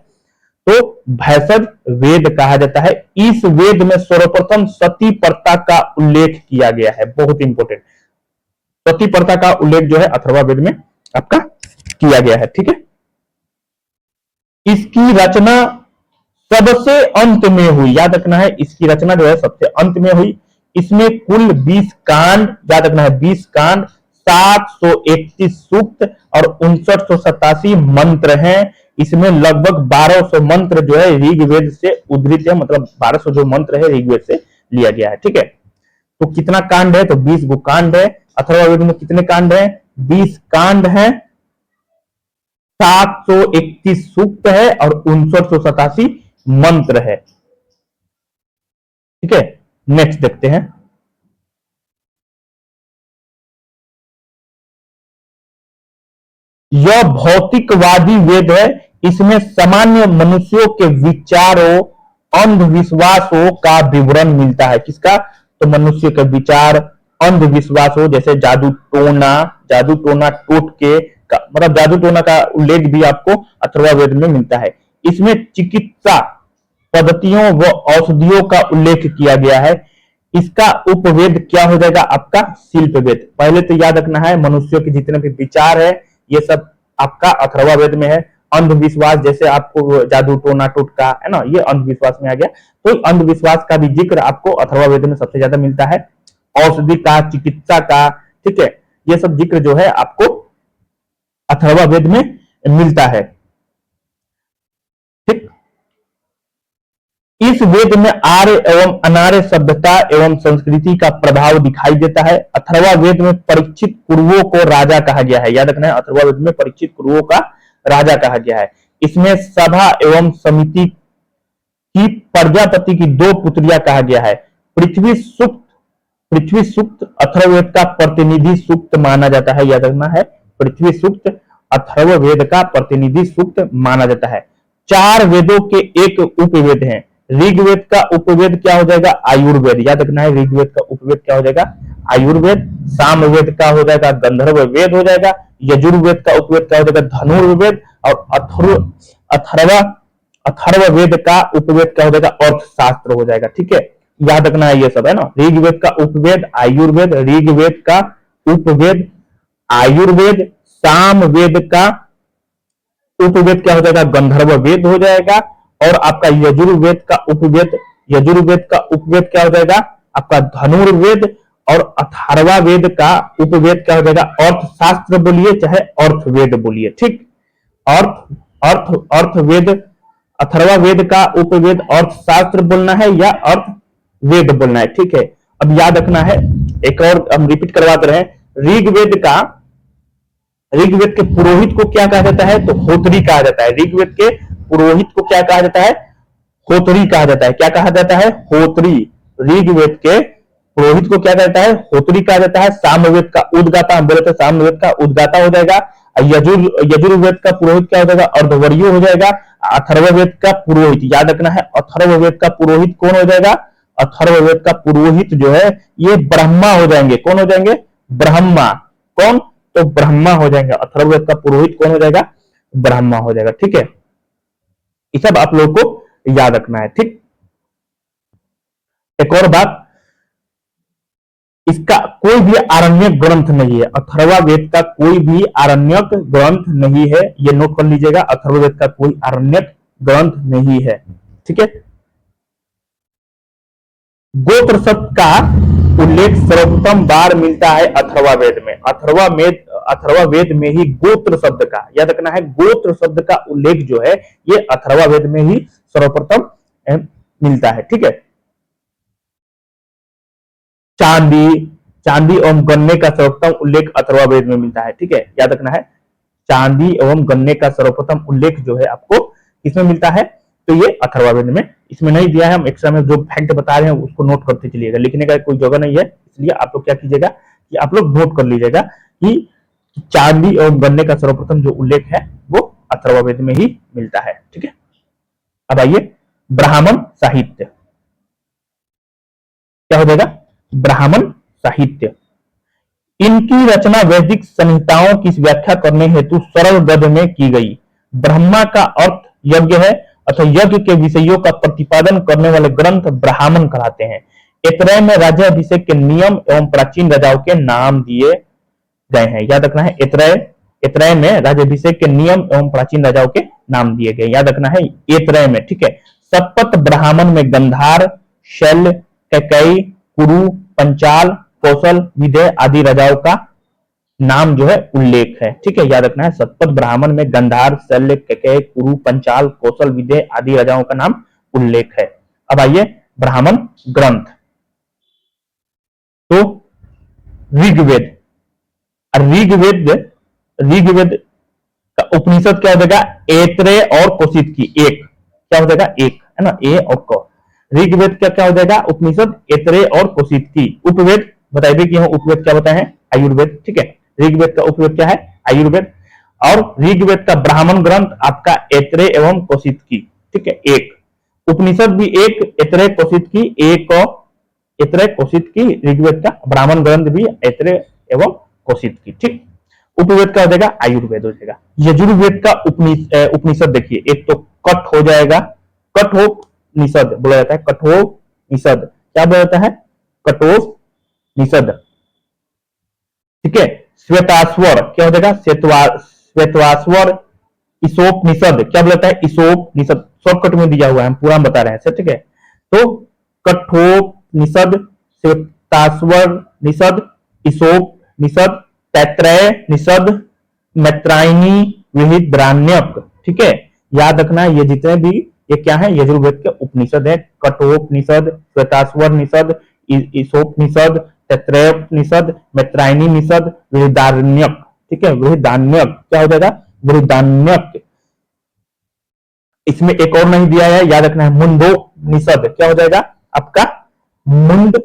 तो भैषज वेद कहा जाता है। इस वेद में सर्वप्रथम सती प्रथा का उल्लेख किया गया है, बहुत इंपॉर्टेंट। सती प्रथा का उल्लेख जो है अथर्वा वेद में आपका किया गया है। ठीक है, इसकी रचना सबसे अंत में हुई। याद रखना है, इसकी रचना जो है सबसे अंत में हुई। इसमें कुल 20 कांड, याद रखना है 20 कांड, 731 सूक्त और 5987 मंत्र हैं। इसमें लगभग 1200 मंत्र जो है ऋग्वेद से उद्धृत है, मतलब 1200 जो मंत्र है ऋग्वेद से लिया गया है। ठीक है, तो कितना कांड है, तो 20 गो कांड है। अथर्ववेद में कितने कांड है, 20 कांड है, 731 सूक्त है और 5987 मंत्र है। ठीक है, नेक्स्ट देखते हैं। यह भौतिकवादी वेद है। इसमें सामान्य मनुष्यों के विचारों अंधविश्वासों का विवरण मिलता है। किसका? तो मनुष्य के विचार, अंधविश्वासों जैसे जादू टोना टोटके का मतलब जादू टोना का उल्लेख भी आपको अथर्ववेद में मिलता है। इसमें चिकित्सा पद्धतियों व औषधियों का उल्लेख किया गया है। इसका उपवेद क्या हो जाएगा? आपका शिल्पवेद। पहले तो याद रखना है मनुष्यों के जितने भी विचार है ये सब आपका अथर्ववेद में है। अंधविश्वास जैसे आपको जादू टोना टोटका है ना, ये अंधविश्वास में आ गया। तो अंधविश्वास का भी जिक्र आपको अथर्ववेद में सबसे ज्यादा मिलता है। औषधि का, चिकित्सा का, ठीक है, ये सब जिक्र जो है आपको अथर्ववेद में मिलता है। ठीक, इस वेद में आर्य एवं अनार्य सभ्यता एवं संस्कृति का प्रभाव दिखाई देता है। अथर्वा वेद में परीक्षित कुरुओं को राजा कहा गया है। याद रखना है, अथर्वा वेद में परीक्षित कुरुओं का राजा कहा गया है। इसमें सभा एवं समिति की प्रजापति की दो पुत्रियां कहा गया है। पृथ्वी सूक्त अथर्ववेद का प्रतिनिधि सूक्त माना जाता है। याद रखना है, पृथ्वी सूक्त अथर्ववेद का प्रतिनिधि सूक्त माना जाता है। 4 वेदों के एक उपवेद हैं। ऋग्वेद का उपवेद क्या हो जाएगा? आयुर्वेद। याद रखना है, ऋग्वेद का उपवेद क्या हो जाएगा? आयुर्वेद। सामवेद का हो जाएगा गंधर्व वेद हो जाएगा। यजुर्वेद का उपवेद क्या हो जाएगा? धनुर्वेद। और अथर्ववेद का उपवेद क्या हो जाएगा? अर्थशास्त्र हो जाएगा। ठीक है, याद रखना है ये सब, है ना। ऋग्वेद का उपवेद आयुर्वेद, ऋग्वेद का उपवेद आयुर्वेद, सामवेद का उपवेद क्या हो जाएगा? गंधर्व वेद हो जाएगा। और आपका यजुर्वेद का उपवेद क्या हो जाएगा? आपका धनुर्वेद। और अथर्वा वेद का उपवेद क्या हो जाएगा? अर्थशास्त्र बोलिए चाहे अर्थवेद बोलिए। ठीक, अर्थवेद, अथर्वा वेद का उपवेद अर्थशास्त्र बोलना है या अर्थवेद बोलना है। ठीक है, अब याद रखना है, एक और हम रिपीट करवाते रहे। ऋग्वेद के पुरोहित को क्या कहा जाता है? तो होत्री कहा जाता है। ऋग्वेद के पुरोहित को क्या कहा जाता है? होत्री कहा जाता है। क्या कहा जाता है? होत्री। ऋग्वेद के पुरोहित को क्या कहता है? होत्री कहा जाता है। सामवेद का उद्गाता, हम बोले तो सामवेद का उद्गाता हो जाएगा। यजुर्वेद का पुरोहित क्या हो जाएगा? अर्धवर्य हो जाएगा। अथर्ववेद का पुरोहित, याद रखना है, अथर्ववेद का पुरोहित कौन हो जाएगा? अथर्ववेद का पुरोहित जो है ये ब्रह्मा हो जाएंगे। कौन हो जाएंगे? ब्रह्मा। कौन? तो ब्रह्मा हो जाएंगे। अथर्ववेद का पुरोहित कौन हो जाएगा? ब्रह्मा हो जाएगा। ठीक है, ये सब आप लोगों को याद रखना है। ठीक, एक और बात, इसका कोई भी आरण्यक ग्रंथ नहीं है। अथर्वा वेद का कोई भी आरण्यक ग्रंथ नहीं है, ये नोट कर लीजिएगा। अथर्ववेद का कोई आरण्यक ग्रंथ नहीं है। ठीक है, गोत्र शब्द का उल्लेख सर्वप्रथम बार मिलता है अथर्वा वेद में। अथर्वा वेद में ही गोत्र शब्द का, याद रखना है, गोत्र शब्द का उल्लेख जो है ये अथर्वा वेद में ही सर्वप्रथम मिलता है। ठीक है, चांदी एवं गन्ने का सर्वप्रथम उल्लेख अथर्वा वेद में मिलता है। ठीक है, याद रखना है, चांदी एवं गन्ने का सर्वप्रथम उल्लेख जो है आपको किसमें मिलता है? तो ये अथर्वा वेद में। इसमें नहीं दिया है, हम एक्स्ट्रा में जो फैक्ट बता रहे हैं उसको नोट करते चलिएगा, लिखने का कोई जगह नहीं है, इसलिए आप लोग क्या कीजिएगा कि आप लोग नोट कर लीजिएगा कि चांदी एवं गन्ने का सर्वप्रथम जो उल्लेख है वो अथर्वा वेद में ही मिलता है। ठीक है, अब आइए ब्राह्मण साहित्य क्या हो जाएगा? ब्राह्मण साहित्य। इनकी रचना वैदिक संहिताओं की व्याख्या करने हेतु सरल गद्य में की गई। ब्रह्मा का अर्थ यज्ञ है अथवा यज्ञ के विषयों का प्रतिपादन करने वाले ग्रंथ ब्राह्मण कहलाते हैं। ऐतरेय में राज्याभिषेक के नियम एवं प्राचीन राजाओं के नाम दिए गए हैं। याद रखना है, ऐतरेय में राज्याभिषेक के नियम एवं प्राचीन राजाओं के नाम दिए गए। याद रखना है, ऐतरेय में। ठीक है, सतपथ ब्राह्मण में गंधार, शैल, कैकेयी, कुरु, पंचाल, कौशल, विदेह आदि राजाओं का नाम जो है उल्लेख है। ठीक है, याद रखना है, सतपथ ब्राह्मण में गंधार, शल्य, कैकेयी, कुरु, पंचाल, कौशल, विदेह आदि राजाओं का नाम उल्लेख है। अब आइए ब्राह्मण ग्रंथ। तो ऋग्वेद का उपनिषद क्या हो जाएगा? ऐतरेय और कौशिक की एक क्या हो जाएगा? एक, है ना, ए और क। ऋग्वेद का क्या हो जाएगा? उपनिषद ऐतरेय और कौशिक की। उपवेद बताइए कि हम उपवेद क्या बताए हैं? आयुर्वेद। ठीक है, ऋग्वेद का उपवेद क्या है? आयुर्वेद। और ऋग्वेद का ब्राह्मण ग्रंथ आपका ऐतरेय एवं कौशिक की। ठीक है, एक। उपनिषद भी एक ऐतरेय कोशित की, एक ऐतरेय कोशित की, ऋग्वेद का ब्राह्मण ग्रंथ भी ऐतरेय एवं कोशित की। ठीक, उपवेद का हो जाएगा आयुर्वेद हो जाएगा। यजुर्वेद का उपनिषद देखिए, एक तो कठ हो जाएगा, कठोपनिषद बोला जाता है, कठोपनिषद क्या बोला जाता है, कठोपनिषद। ठीक है, श्वेताश्वर क्या हो जाएगा, श्वेतवास्वर। ईसोपनिषद क्या बोलता है, ईसोपनिषद, शॉर्टकट में दिया हुआ है, हम पूरा बता रहे हैं। ठीक है, तो कठोपनिषद, श्वेताश्वर निषद, ईसोपनिषद, तैत्रेय निषद, मैत्रायणी, विहिद्रान्यक। ठीक है, याद रखना ये जितने भी ये क्या है, यजुर्वेद के उपनिषद है। कठोपनिषद, श्वेताश्वर निषद, ईसोपनिषद, तैत्रेयोपनिषद, मैत्रायणी निषद, विहिदारण्यक। ठीक है, विहिदान्यक क्या हो जाएगा, विहिदान्यक। इसमें एक और नहीं दिया है, याद रखना है, मुंडोपनिषद क्या हो जाएगा आपका, मुंड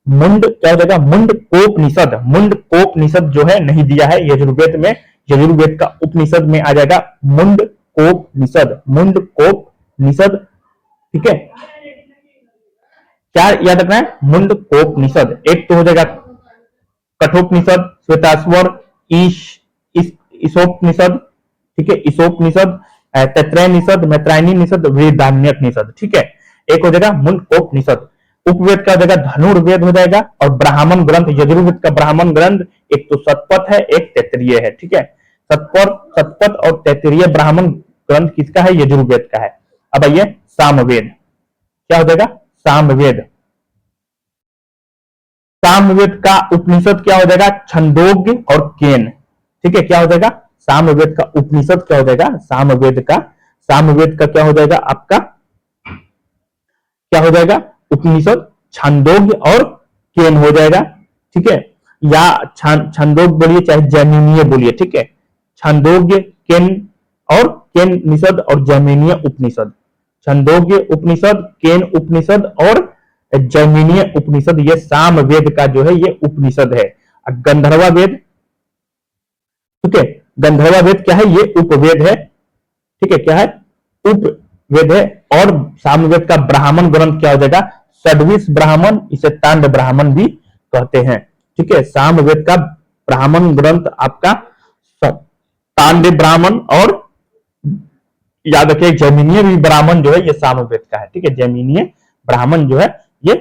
क्या हो जाएगा, मुंडकोपनिषद। मुंडकोपनिषद जो है नहीं दिया है यजुर्वेद में, यजुर्वेद का उपनिषद में आ जाएगा मुंडकोपनिषद, मुंडकोपनिषद। ठीक है, क्या याद रखना है, मुंडकोपनिषद। एक तो हो जाएगा कठोपनिषद, श्वेताश्वर, ईसोपनिषद। ठीक है, ईसोपनिषद, तैत्रेय निषद, मैत्रायणी निषद, वेदान्यक निषद। ठीक है, एक हो जाएगा मुंडकोपनिषद। उपवेद का हो जाएगा धनुर्वेद हो जाएगा, और ब्राह्मण ग्रंथ, यजुर्वेद का ब्राह्मण ग्रंथ एक तो सतपथ है, एक तैत्तिरीय है। ठीक है, सतपथ और तैत्तिरीय ब्राह्मण ग्रंथ किसका है, यजुर्वेद का है। अब आइए सामवेद, क्या हो जाएगा, सामवेद। सामवेद का उपनिषद क्या हो जाएगा, छंदोग्य और केन। ठीक है, क्या हो जाएगा, सामवेद का उपनिषद क्या हो जाएगा, सामवेद का क्या हो जाएगा आपका, क्या हो जाएगा, उपनिषद छंदोग्य और केन हो जाएगा। ठीक है, या छंदोग्य बोलिए चाहे जैमिनीय बोलिए। ठीक है, छंदोग्य, केन और केन निषद और जैमिनीय उपनिषद, छंदोग्य उपनिषद, केन उपनिषद और जैमिनीय उपनिषद, ये सामवेद का जो है ये उपनिषद है। गंधर्वा वेद, ठीक है, गंधर्वा वेद क्या है, ये उपवेद है। ठीक है, क्या है, उपवेद है। और सामवेद का ब्राह्मण ग्रंथ क्या हो जाएगा, षड्विश ब्राह्मण, इसे तांड ब्राह्मण भी कहते हैं। ठीक है, सामवेद का ब्राह्मण ग्रंथ आपका तांड ब्राह्मण, और याद रखिए जैमिनीय भी ब्राह्मण जो है ये सामवेद का है। ठीक है, जैमिनीय ब्राह्मण जो है ये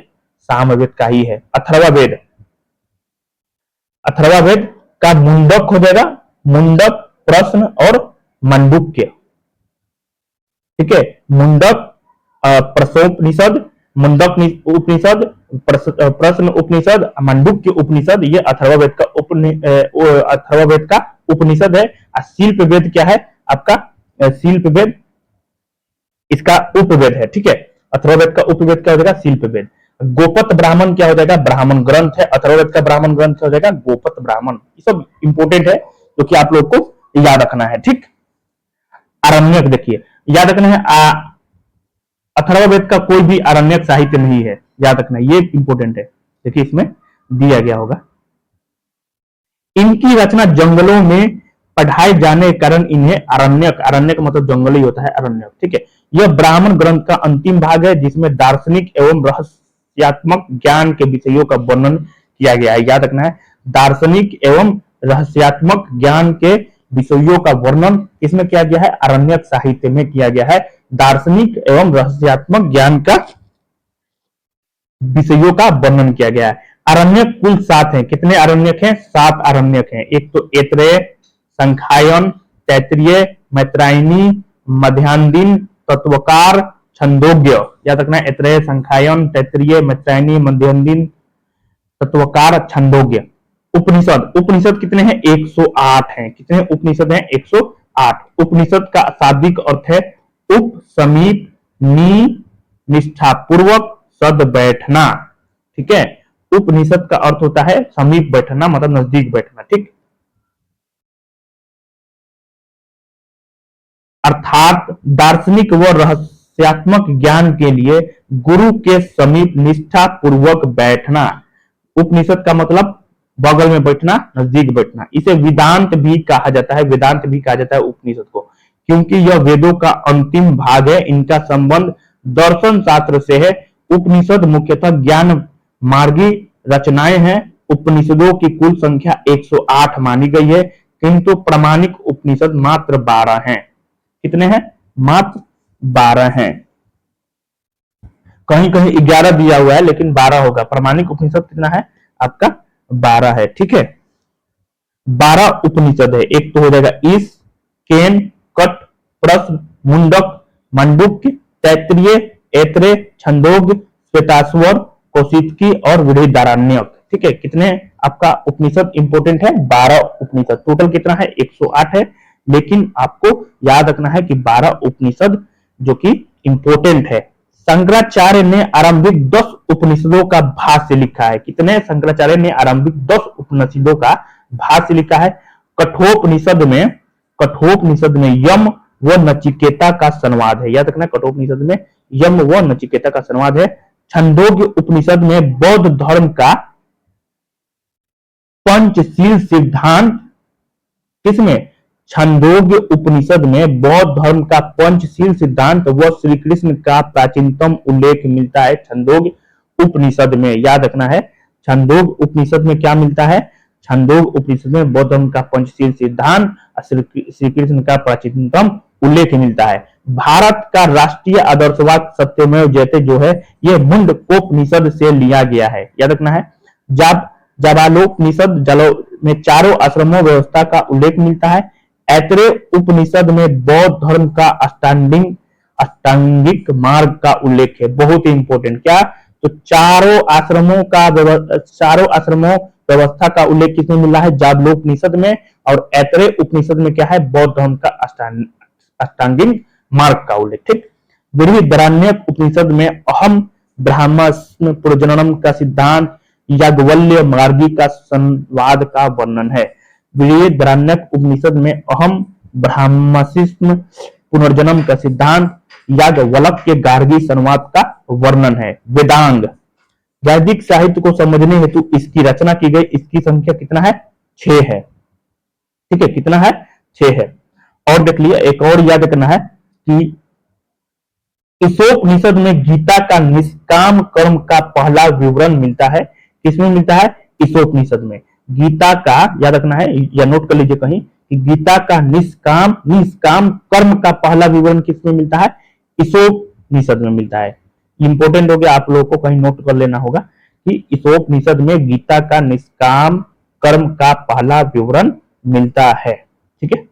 सामवेद का ही है। अथर्वा वेद, अथर्वा वेद का मुंडक हो जाएगा, मुंडक, प्रश्न और मंडूक्य। ठीक है, मुंडक, प्रश्नोपनिषद, मुंडक उपनिषद, प्रश्न उपनिषद, मंडूक्य उपनिषद, ये अथर्ववेद का उपनिषद है। शिल्प वेद क्या है आपका, शिल्प वेद इसका उपवेद है। ठीक है, अथर्ववेद का उपवेद क्या हो जाएगा, शिल्प वेद। गोपत ब्राह्मण क्या हो जाएगा, ब्राह्मण ग्रंथ है। अथर्ववेद का ब्राह्मण ग्रंथ क्या हो जाएगा, गोपत ब्राह्मण। ये सब इंपोर्टेंट है जो कि आप लोग को याद रखना है। ठीक, आरण्यक देखिए, याद रखना है, अथर्ववेद का कोई भी आरण्यक साहित्य नहीं है, याद रखना, ये इंपोर्टेंट है। देखिए इसमें दिया गया होगा, इनकी रचना जंगलों में पढ़ाए जाने के कारण इन्हें आरण्यक, आरण्यक मतलब जंगल ही होता है, आरण्यक। ठीक है, यह ब्राह्मण ग्रंथ का अंतिम भाग है जिसमें दार्शनिक एवं रहस्यात्मक ज्ञान के विषयों का वर्णन किया गया है। याद रखना है, दार्शनिक एवं रहस्यात्मक ज्ञान के विषयों का वर्णन इसमें किया गया है, आरण्यक साहित्य में किया गया है। दार्शनिक एवं रहस्यात्मक ज्ञान का विषयों का वर्णन किया गया है। आरण्यक कुल 7 हैं। कितने आरण्यक हैं, 7 आरण्यक हैं। एक तो ऐतरेय, संखायन, तैत्तिरीय, मैत्रायणी, मध्यान्दिन, तत्वकार, छंदोग्य। याद रखना, ऐतरेय, संखायन, तैत्तिरीय, मैत्रायणी, मध्यान्दिन, तत्वकार, छंदोग्य। उपनिषद, उपनिषद कितने हैं, 108 हैं। कितने उपनिषद हैं, 108। उपनिषद का शाब्दिक अर्थ है उप, समीप, नी, निष्ठा पूर्वक, सद बैठना। ठीक है, उपनिषद का अर्थ होता है समीप बैठना, मतलब नजदीक बैठना। ठीक, अर्थात दार्शनिक व रहस्यात्मक ज्ञान के लिए गुरु के समीप निष्ठा पूर्वक बैठना। उपनिषद का मतलब बगल में बैठना, नजदीक बैठना। इसे वेदांत भी कहा जाता है, वेदांत भी कहा जाता है उपनिषद को, क्योंकि यह वेदों का अंतिम भाग है। इनका संबंध दर्शन शास्त्र से है। उपनिषद मुख्यतः ज्ञान मार्गी रचनाएं हैं। उपनिषदों की कुल संख्या 108 मानी गई है, किंतु प्रामाणिक उपनिषद मात्र 12 हैं। कितने हैं? मात्र 12 हैं। कहीं कहीं 11 दिया हुआ है लेकिन 12 होगा। प्रामाणिक उपनिषद कितना है आपका? 12 है। ठीक है, 12 उपनिषद है। एक तो हो जाएगा ईश, केन, कट, प्रश्न, मुंडक, मांडुक्य, तैत्तिरीय, ऐत्रेय, छंदोग्य, श्वेताश्वर, कौशिकी और बृहदारण्यक। ठीक है, कितने आपका उपनिषद इंपोर्टेंट है? 12 उपनिषद। टोटल कितना है? 108 है, लेकिन आपको याद रखना है कि 12 उपनिषद जो कि इंपोर्टेंट है। शंकराचार्य ने आरंभिक 10 उपनिषदों का भाष्य लिखा है। कितने? शंकराचार्य ने आरंभिक 10 उपनिषदों का भाष्य लिखा है। कठोपनिषद में यम व नचिकेता का संवाद है। याद रखना, कठोपनिषद में यम व नचिकेता का संवाद है। छंदोग्य उपनिषद में बौद्ध धर्म का पंचशील सिद्धांत, किसमें? छंदोग्य उपनिषद में बौद्ध धर्म का पंचशील सिद्धांत व श्री कृष्ण का प्राचीनतम उल्लेख मिलता है छंदोग्य उपनिषद में। याद रखना है, छंदोग्य उपनिषद में क्या मिलता है? छंदोग्य उपनिषद में बौद्ध धर्म का पंचशील सिद्धांत और श्री कृष्ण का प्राचीनतम उल्लेख मिलता है। भारत का राष्ट्रीय आदर्शवाद सत्यमेव जयते जो है, यह मुंडकोपनिषद से लिया गया है। याद रखना है, जाबालोपनिषद में चारों आश्रमों व्यवस्था का उल्लेख मिलता है। ऐत्रेय उपनिषद में बौद्ध धर्म का अष्टांगिक मार्ग का उल्लेख है। बहुत ही इंपॉर्टेंट। क्या? तो चारों आश्रमों व्यवस्था का उल्लेख किसमें मिल रहा है? जाबालोपनिषद में। और ऐत्रेय उपनिषद में क्या है? बौद्ध धर्म का अष्टांगिक मार्ग का उल्लेख। ठीक। बृहदारण्यक उपनिषद में अहम ब्रह्मास्म प्रजननम का सिद्धांत, याज्ञवल्क्य मार्गी का संवाद का वर्णन है। बृहदारण्यक उपनिषद में अहम ब्रह्मास्म पुनर्जन्म का सिद्धांत, याज्ञवल्क्य के गार्गी संवाद का वर्णन है। वेदांग, वैदिक साहित्य को समझने हेतु इसकी रचना की गई। इसकी संख्या कितना है? 6 है। ठीक है, कितना है? 6 है। और देख लिया, एक और याद रखना है कि ईशोपनिषद में गीता का निष्काम कर्म का पहला विवरण मिलता है। किसमें मिलता है? ईशोपनिषद में। गीता का याद रखना है, या नोट कर लीजिए कहीं, कि गीता का निष्काम कर्म का पहला विवरण किसमें मिलता है? ईशोपनिषद में मिलता है। इंपोर्टेंट हो गया, आप लोगों को कहीं नोट कर लेना होगा कि ईशोपनिषद में गीता का निष्काम कर्म का पहला विवरण मिलता है। ठीक है।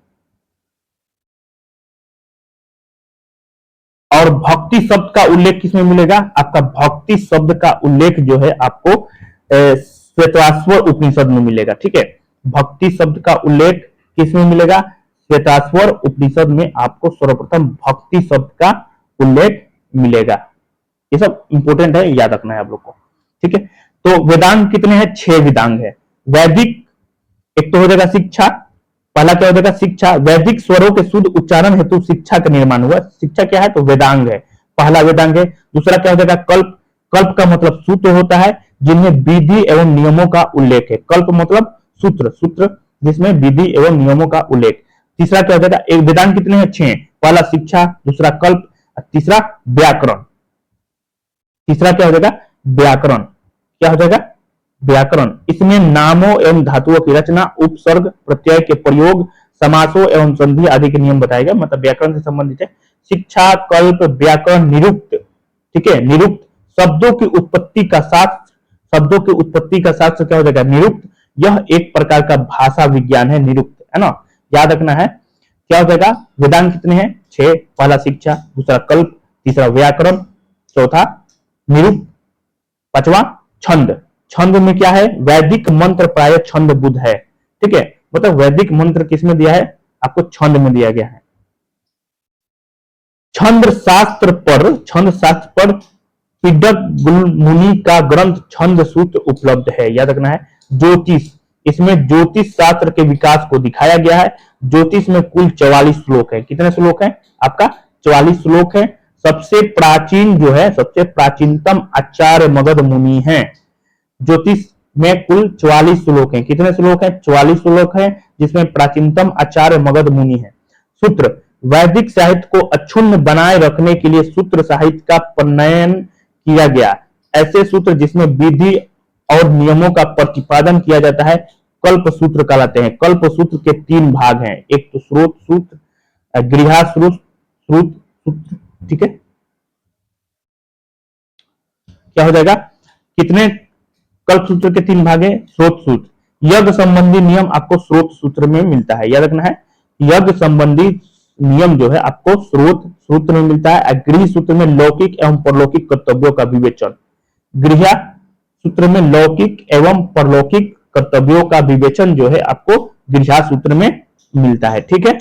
और भक्ति शब्द का उल्लेख किसमें मिलेगा? आपका भक्ति शब्द का उल्लेख जो है आपको श्वेताश्वर उपनिषद में मिलेगा। ठीक है, भक्ति शब्द का उल्लेख किसमें मिलेगा? श्वेताश्वर उपनिषद में आपको सर्वप्रथम भक्ति शब्द का उल्लेख मिलेगा। ये सब इंपोर्टेंट है, याद रखना है आप लोग को। ठीक है, तो वेदांग कितने हैं? 6 वेदांग है। वैदिक, एक तो हो जाएगा शिक्षा। पहला क्या हो जाएगा? शिक्षा। वैदिक स्वरों के शुद्ध उच्चारण हेतु शिक्षा का निर्माण हुआ। शिक्षा क्या है? तो वेदांग है, पहला वेदांग है। दूसरा क्या हो जाएगा? कल्प। कल्प का मतलब सूत्र होता है जिनमें विधि एवं नियमों का उल्लेख है। कल्प मतलब सूत्र जिसमें विधि एवं नियमों का उल्लेख। तीसरा क्या हो जाएगा? एक वेदांग कितने हैं? 6। पहला शिक्षा, दूसरा कल्प, तीसरा व्याकरण। तीसरा क्या हो जाएगा? व्याकरण। क्या हो जाएगा? व्याकरण। इसमें नामों एवं धातुओं की रचना, उपसर्ग प्रत्यय के प्रयोग, समासों एवं संधि आदि के नियम बताए गए। मतलब व्याकरण से संबंधित है। शिक्षा, कल्प, व्याकरण, निरुक्त। ठीक है, निरुक्त शब्दों की उत्पत्ति का शास्त्र क्या हो जाएगा? निरुक्त। यह एक प्रकार का भाषा विज्ञान है, निरुक्त, है ना। याद रखना है, क्या हो जाएगा? वेदांग कितने हैं? 6। पहला शिक्षा, दूसरा कल्प, तीसरा व्याकरण, चौथा निरुक्त, पांचवा छंद। छंद में क्या है? वैदिक मंत्र प्राय छंद बुद्ध है। ठीक है, मतलब वैदिक मंत्र किसमें दिया है? आपको छंद में दिया गया है। छंद शास्त्र पर पिडक मुनि का ग्रंथ छंद सूत्र उपलब्ध है। याद रखना है। ज्योतिष, इसमें ज्योतिष शास्त्र के विकास को दिखाया गया है। ज्योतिष में कुल 44 श्लोक है। कितने श्लोक हैं? आपका 44 श्लोक है। सबसे प्राचीन जो है, सबसे प्राचीनतम आचार्य मगध मुनि हैं। ज्योतिष में कुल 44 श्लोक हैं। कितने श्लोक हैं? 44 श्लोक हैं, जिसमें प्राचीनतम आचार्य मगध मुनि है। सूत्र, वैदिक साहित्य को अक्षुण्ण बनाए रखने के लिए सूत्र साहित्य का प्रणयन किया गया। ऐसे सूत्र जिसमें विधि और नियमों का प्रतिपादन किया जाता है कल्प सूत्र कहलाते हैं। कल्प सूत्र के 3 भाग हैं, एक तो स्रोत सूत्र, गृह्यसूत्र, श्रुत सूत्र, ठीक है। क्या हो जाएगा, कितने कल्प सूत्र के 3 भाग है, स्रोत सूत्र। यज्ञ संबंधी नियम आपको स्रोत सूत्र में मिलता है, याद रखना है। यज्ञ संबंधी नियम जो है आपको स्रोत सूत्र में मिलता है। गृह सूत्र में लौकिक एवं परलौकिक कर्तव्यों का विवेचन, गृह सूत्र में लौकिक एवं परलौकिक कर्तव्यों का विवेचन जो है आपको गृह सूत्र में मिलता है, ठीक है।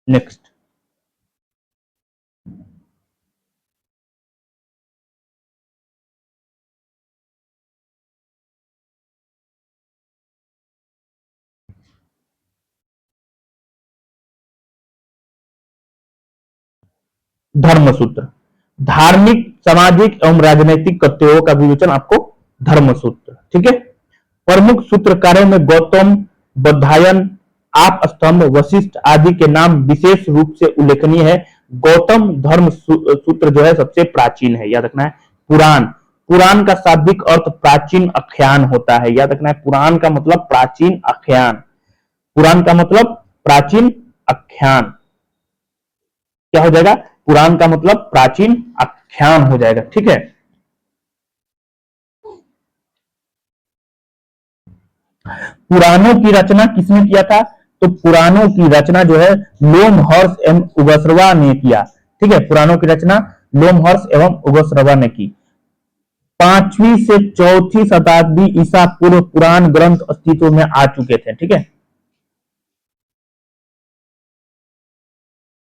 नेक्स्ट, धर्मसूत्र, धार्मिक, सामाजिक एवं राजनीतिक कर्तव्यों का विवेचन आपको धर्मसूत्र, ठीक है। प्रमुख सूत्रकारों में गौतम, बौधायन, आपस्तंभ, वशिष्ठ आदि के नाम विशेष रूप से उल्लेखनीय है। गौतम धर्म सूत्र जो है सबसे प्राचीन है, याद रखना है। पुराण, पुराण का शाब्दिक अर्थ प्राचीन आख्यान होता है, याद रखना है। पुराण का मतलब प्राचीन आख्यान, पुराण का मतलब प्राचीन आख्यान। क्या हो जाएगा, पुराण का मतलब प्राचीन आख्यान हो जाएगा, ठीक है। पुराणों की रचना किसने किया था, तो पुराणों की रचना जो है लोमहर्ष एवं उगस्रवा ने किया, ठीक है। पुराणों की रचना लोमहर्ष एवं उगस्रवा ने की। 5वीं से 4वीं शताब्दी ईसा पूर्व पुराण ग्रंथ अस्तित्व में आ चुके थे, ठीक है।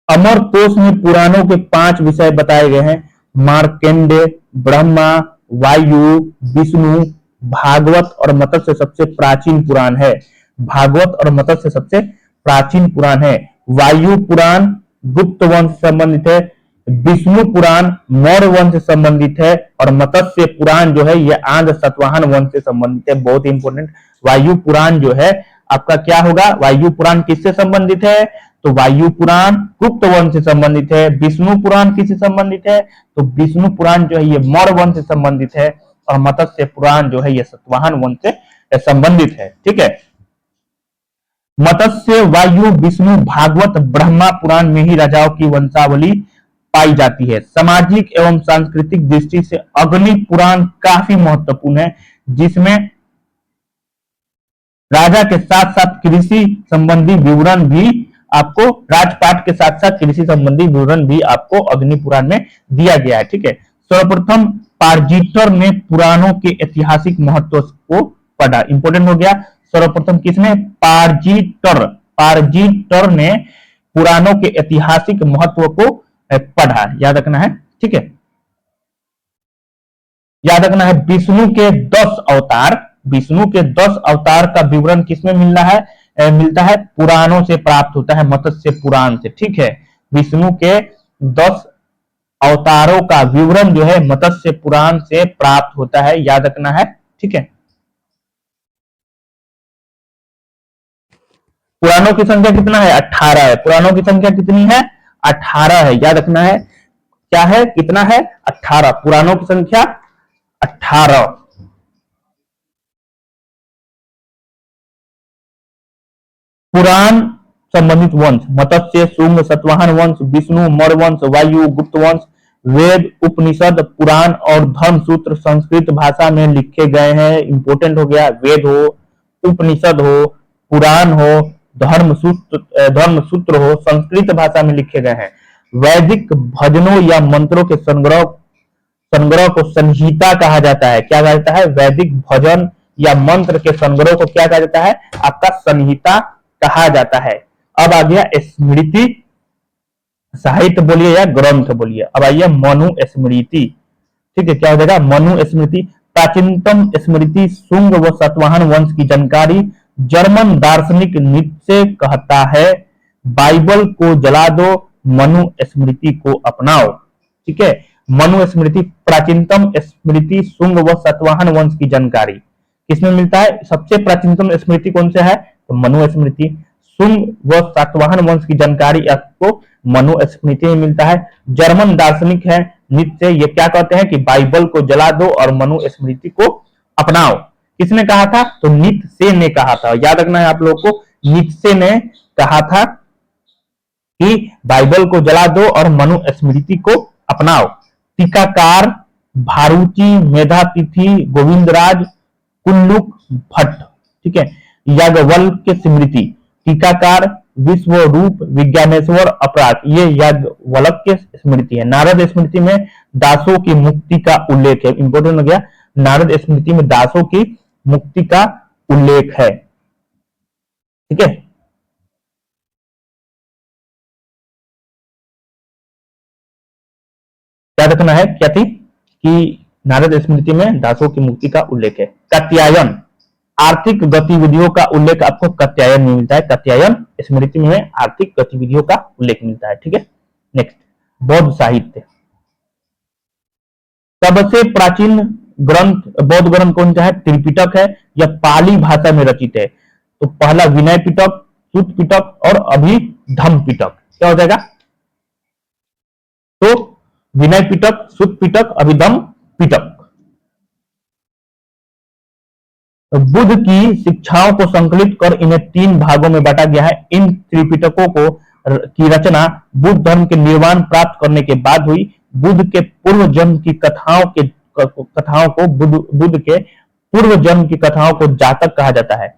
अमरकोश में पुराणों के 5 विषय बताए गए हैं। मार्कंडेय, ब्रह्मा, वायु, विष्णु, भागवत और मत्स्य सबसे प्राचीन पुराण है। भागवत और मत्स्य सबसे प्राचीन पुराण है। वायु पुराण गुप्त वंश से संबंधित है, विष्णु पुराण मौर्य वंश से संबंधित है और मत्स्य पुराण जो है यह आंध्र सतवाहन वंश से संबंधित है। बहुत इंपॉर्टेंट, वायु पुराण जो है आपका क्या होगा, वायु पुराण किससे संबंधित है, तो वायु पुराण गुप्त वंश से संबंधित है। विष्णु पुराण किससे संबंधित है, तो विष्णु पुराण जो है ये मौर्य वंश से संबंधित है और मत्स्य पुराण जो है ये सतवाहन वंश से संबंधित है, ठीक है। मत्स्य, वायु, विष्णु, भागवत, ब्रह्मा पुराण में ही राजाओं की वंशावली पाई जाती है। सामाजिक एवं सांस्कृतिक दृष्टि से अग्नि पुराण काफी महत्वपूर्ण है, जिसमें राजा के साथ साथ कृषि संबंधी विवरण भी आपको, राजपाट के साथ साथ कृषि संबंधी विवरण भी आपको अग्नि पुराण में दिया गया है, ठीक है। सर्वप्रथम पार्जिटर ने पुराणों के ऐतिहासिक महत्व को पढ़ा, इंपोर्टेंट हो गया। सर्वप्रथम किसने, पार्जिटर, पार्जिटर ने पुराणों के ऐतिहासिक महत्व को पढ़ा, याद रखना है, ठीक है। याद रखना है विष्णु के 10 अवतार, विष्णु के 10 अवतार का विवरण किसमें मिलना है, मिलता है पुराणों से प्राप्त होता है, मत्स्य पुराण से, ठीक है। विष्णु के 10 अवतारों का विवरण जो है मत्स्य पुराण से प्राप्त होता है, याद रखना है, ठीक है। पुराणों की संख्या कितना है, 18 है। पुराणों की संख्या कितनी है, 18 है, याद रखना है। क्या है, कितना है, 18, पुराणों की संख्या 18। पुराण संबंधित वंश, मत्स्य, शुंग, सतवाहन वंश, विष्णु, मौर्य वंश, वायु, गुप्त वंश, वेद, उपनिषद, पुराण और धर्म सूत्र संस्कृत भाषा में लिखे गए हैं, इंपोर्टेंट हो गया। वेद हो, उपनिषद हो, पुराण हो, धर्म सूत्र हो, संस्कृत भाषा में लिखे गए हैं। वैदिक भजनों या मंत्रों के संग्रह को संहिता कहा जाता है। क्या कहा जाता है, वैदिक भजन या मंत्र के संग्रह को क्या कहा जाता है, आपका संहिता कहा जाता है। अब आ गया स्मृति, साहित्य बोलिए या ग्रंथ बोलिए। अब आइए मनु स्मृति, ठीक है। क्या हो जाएगा, मनु स्मृति। प्राचीनतम स्मृति शुंग व सतवाहन वंश की जानकारी। जर्मन दार्शनिक नीत्शे कहता है बाइबल को जला दो, मनु स्मृति को अपनाओ, ठीक है। मनु स्मृति, प्राचीनतम स्मृति शुंग व सतवाहन वंश की जानकारी किसमें मिलता है, सबसे प्राचीनतम स्मृति कौन सा है, तो मनु स्मृति। शुंग व सातवाहन वंश की जानकारी आपको मनुस्मृति में मिलता है। जर्मन दार्शनिक है नीत्शे, ये क्या कहते हैं कि बाइबल को जला दो और मनुस्मृति को अपनाओ। किसने कहा था? तो नीत्शे ने कहा था। याद रखना है आप लोगों को, नीत्शे ने कहा था कि बाइबल को जला दो और मनुस्मृति को अपनाओ। टीकाकार भारूची, मेधातिथि, गोविंदराज, कुल्लुक भट्ट, ठीक है। याज्ञवल्क्य स्मृति, टीकाकार विश्वरूप, विज्ञानेश्वर अपराध, ये याज्ञवल्क्य स्मृति है। नारद स्मृति में दासों की मुक्ति का उल्लेख है। इंपोर्टेंट हो गया, नारद स्मृति में दासों की मुक्ति का उल्लेख है, ठीक है। क्या रखना है, क्या थी कि नारद स्मृति में दासों की मुक्ति का उल्लेख है। कात्यायन, आर्थिक गतिविधियों का उल्लेख आपको कात्यायन में मिलता है। कात्यायन स्मृति में आर्थिक गतिविधियों का उल्लेख मिलता है, ठीक है। नेक्स्ट, बौद्ध साहित्य। सबसे प्राचीन ग्रंथ, बौद्ध ग्रंथ कौन सा है? त्रिपिटक है। यह पाली भाषा में रचित है। तो पहला विनय पिटक, सुत्त पिटक और अभिधम्म पिटक। क्या हो जाएगा? तो विनय पिटक, सुत्त पिटक, अभिधम्म पिटक। बुद्ध की शिक्षाओं को संकलित कर इन्हें 3 भागों में बांटा गया है। इन त्रिपिटकों को की रचना बुद्ध धर्म के निर्वाण प्राप्त करने के बाद हुई। बुद्ध के पूर्व जन्म की कथाओं को बुद्ध के पूर्व जन्म की कथाओं को जातक कहा जाता है।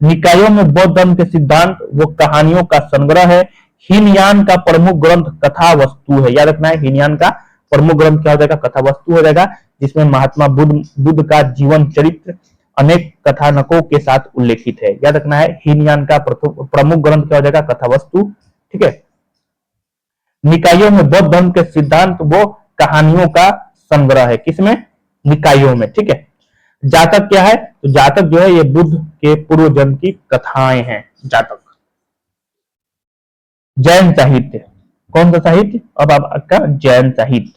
निकायों में बौद्ध धर्म के सिद्धांत व कहानियों का संग्रह है। हीनयान का प्रमुख ग्रंथ कथा वस्तु है। याद रखना है, हीनयान का प्रमुख ग्रंथ क्या हो जाएगा? कथा वस्तु हो जाएगा, जिसमें महात्मा बुद्ध का जीवन चरित्र अनेक कथानकों के साथ उल्लेखित है। याद रखना है, हीनयान का प्रमुख ग्रंथ क्या हो जाएगा? कथा वस्तु, ठीक है। निकायों में बौद्ध धर्म के सिद्धांत वो कहानियों का संग्रह है। किसमें? निकायों में, ठीक है। जातक क्या है? तो जातक जो है ये बुद्ध के पूर्व जन्म की कथाएं हैं, जातक। जैन साहित्य, कौन सा साहित्य? अब आपका जैन साहित्य।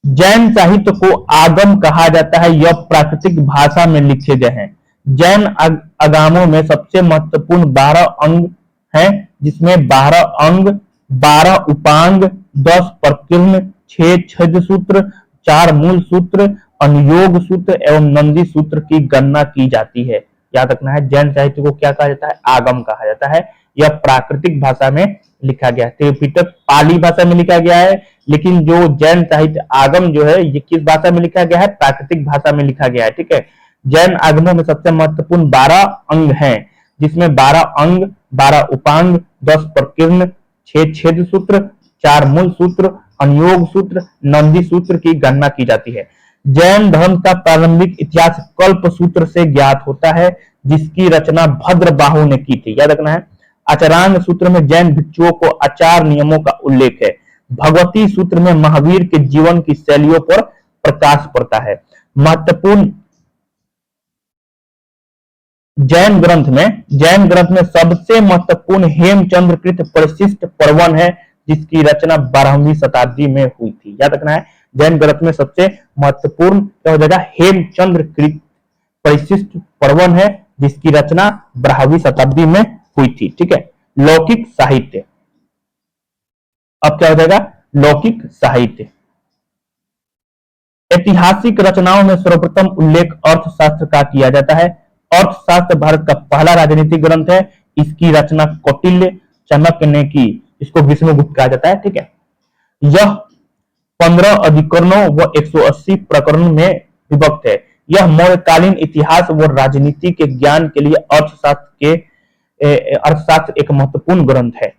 जैन साहित्य को आगम कहा जाता है। यह प्राकृतिक भाषा में लिखे गए हैं। जैन आगमों में सबसे महत्वपूर्ण 12 अंग हैं, जिसमें 12 अंग, 12 उपांग, 10 प्रकीर्ण, 6 छद्म सूत्र, 4 मूल सूत्र, अनुयोग सूत्र एवं नंदी सूत्र की गणना की जाती है। याद रखना है, जैन साहित्य को क्या कहा जाता है? आगम कहा जाता है। यह प्राकृतिक भाषा में लिखा गया है। त्रिपिटक पाली भाषा में लिखा गया है, लेकिन जो जैन साहित्य आगम जो है ये किस भाषा में लिखा गया है? प्राकृतिक भाषा में लिखा गया है, ठीक है। जैन आगमों में सबसे महत्वपूर्ण 12 अंग हैं, जिसमें 12 अंग, 12 उपांग, 10 प्रकीर्ण, 6 छेद सूत्र, 4 मूल सूत्र, अनुयोग सूत्र, नंदी सूत्र की गणना की जाती है। जैन धर्म का प्रारंभिक इतिहास कल्प सूत्र से ज्ञात होता है, जिसकी रचना भद्रबाहु ने की थी। याद रखना है, आचारांग सूत्र में जैन भिक्षुओं को आचार नियमों का उल्लेख है। भगवती सूत्र में महावीर के जीवन की शैलियों पर प्रकाश पड़ता है। महत्वपूर्ण जैन ग्रंथ में सबसे महत्वपूर्ण हेमचंद्र कृत परिशिष्ट पर्वन है, जिसकी रचना 12वीं शताब्दी में हुई थी। याद रखना है, जैन ग्रंथ में सबसे महत्वपूर्ण क्या हो जाएगा? हेमचंद्र कृत परिशिष्ट पर्वन है, जिसकी रचना 12वीं शताब्दी में हुई थी, ठीक है। लौकिक साहित्य, अब क्या हो जाएगा? लौकिक साहित्य। ऐतिहासिक रचनाओं में सर्वप्रथम उल्लेख अर्थशास्त्र का किया जाता है। अर्थशास्त्र भारत का पहला राजनीतिक ग्रंथ है। इसकी रचना कौटिल्य चाणक्य ने की। इसको विष्णुगुप्त कहा जाता है, ठीक है। यह 15 अधिकरणों व 180 प्रकरण में विभक्त है। यह मौर्यकालीन इतिहास व राजनीति के ज्ञान के लिए अर्थशास्त्र एक महत्वपूर्ण ग्रंथ है।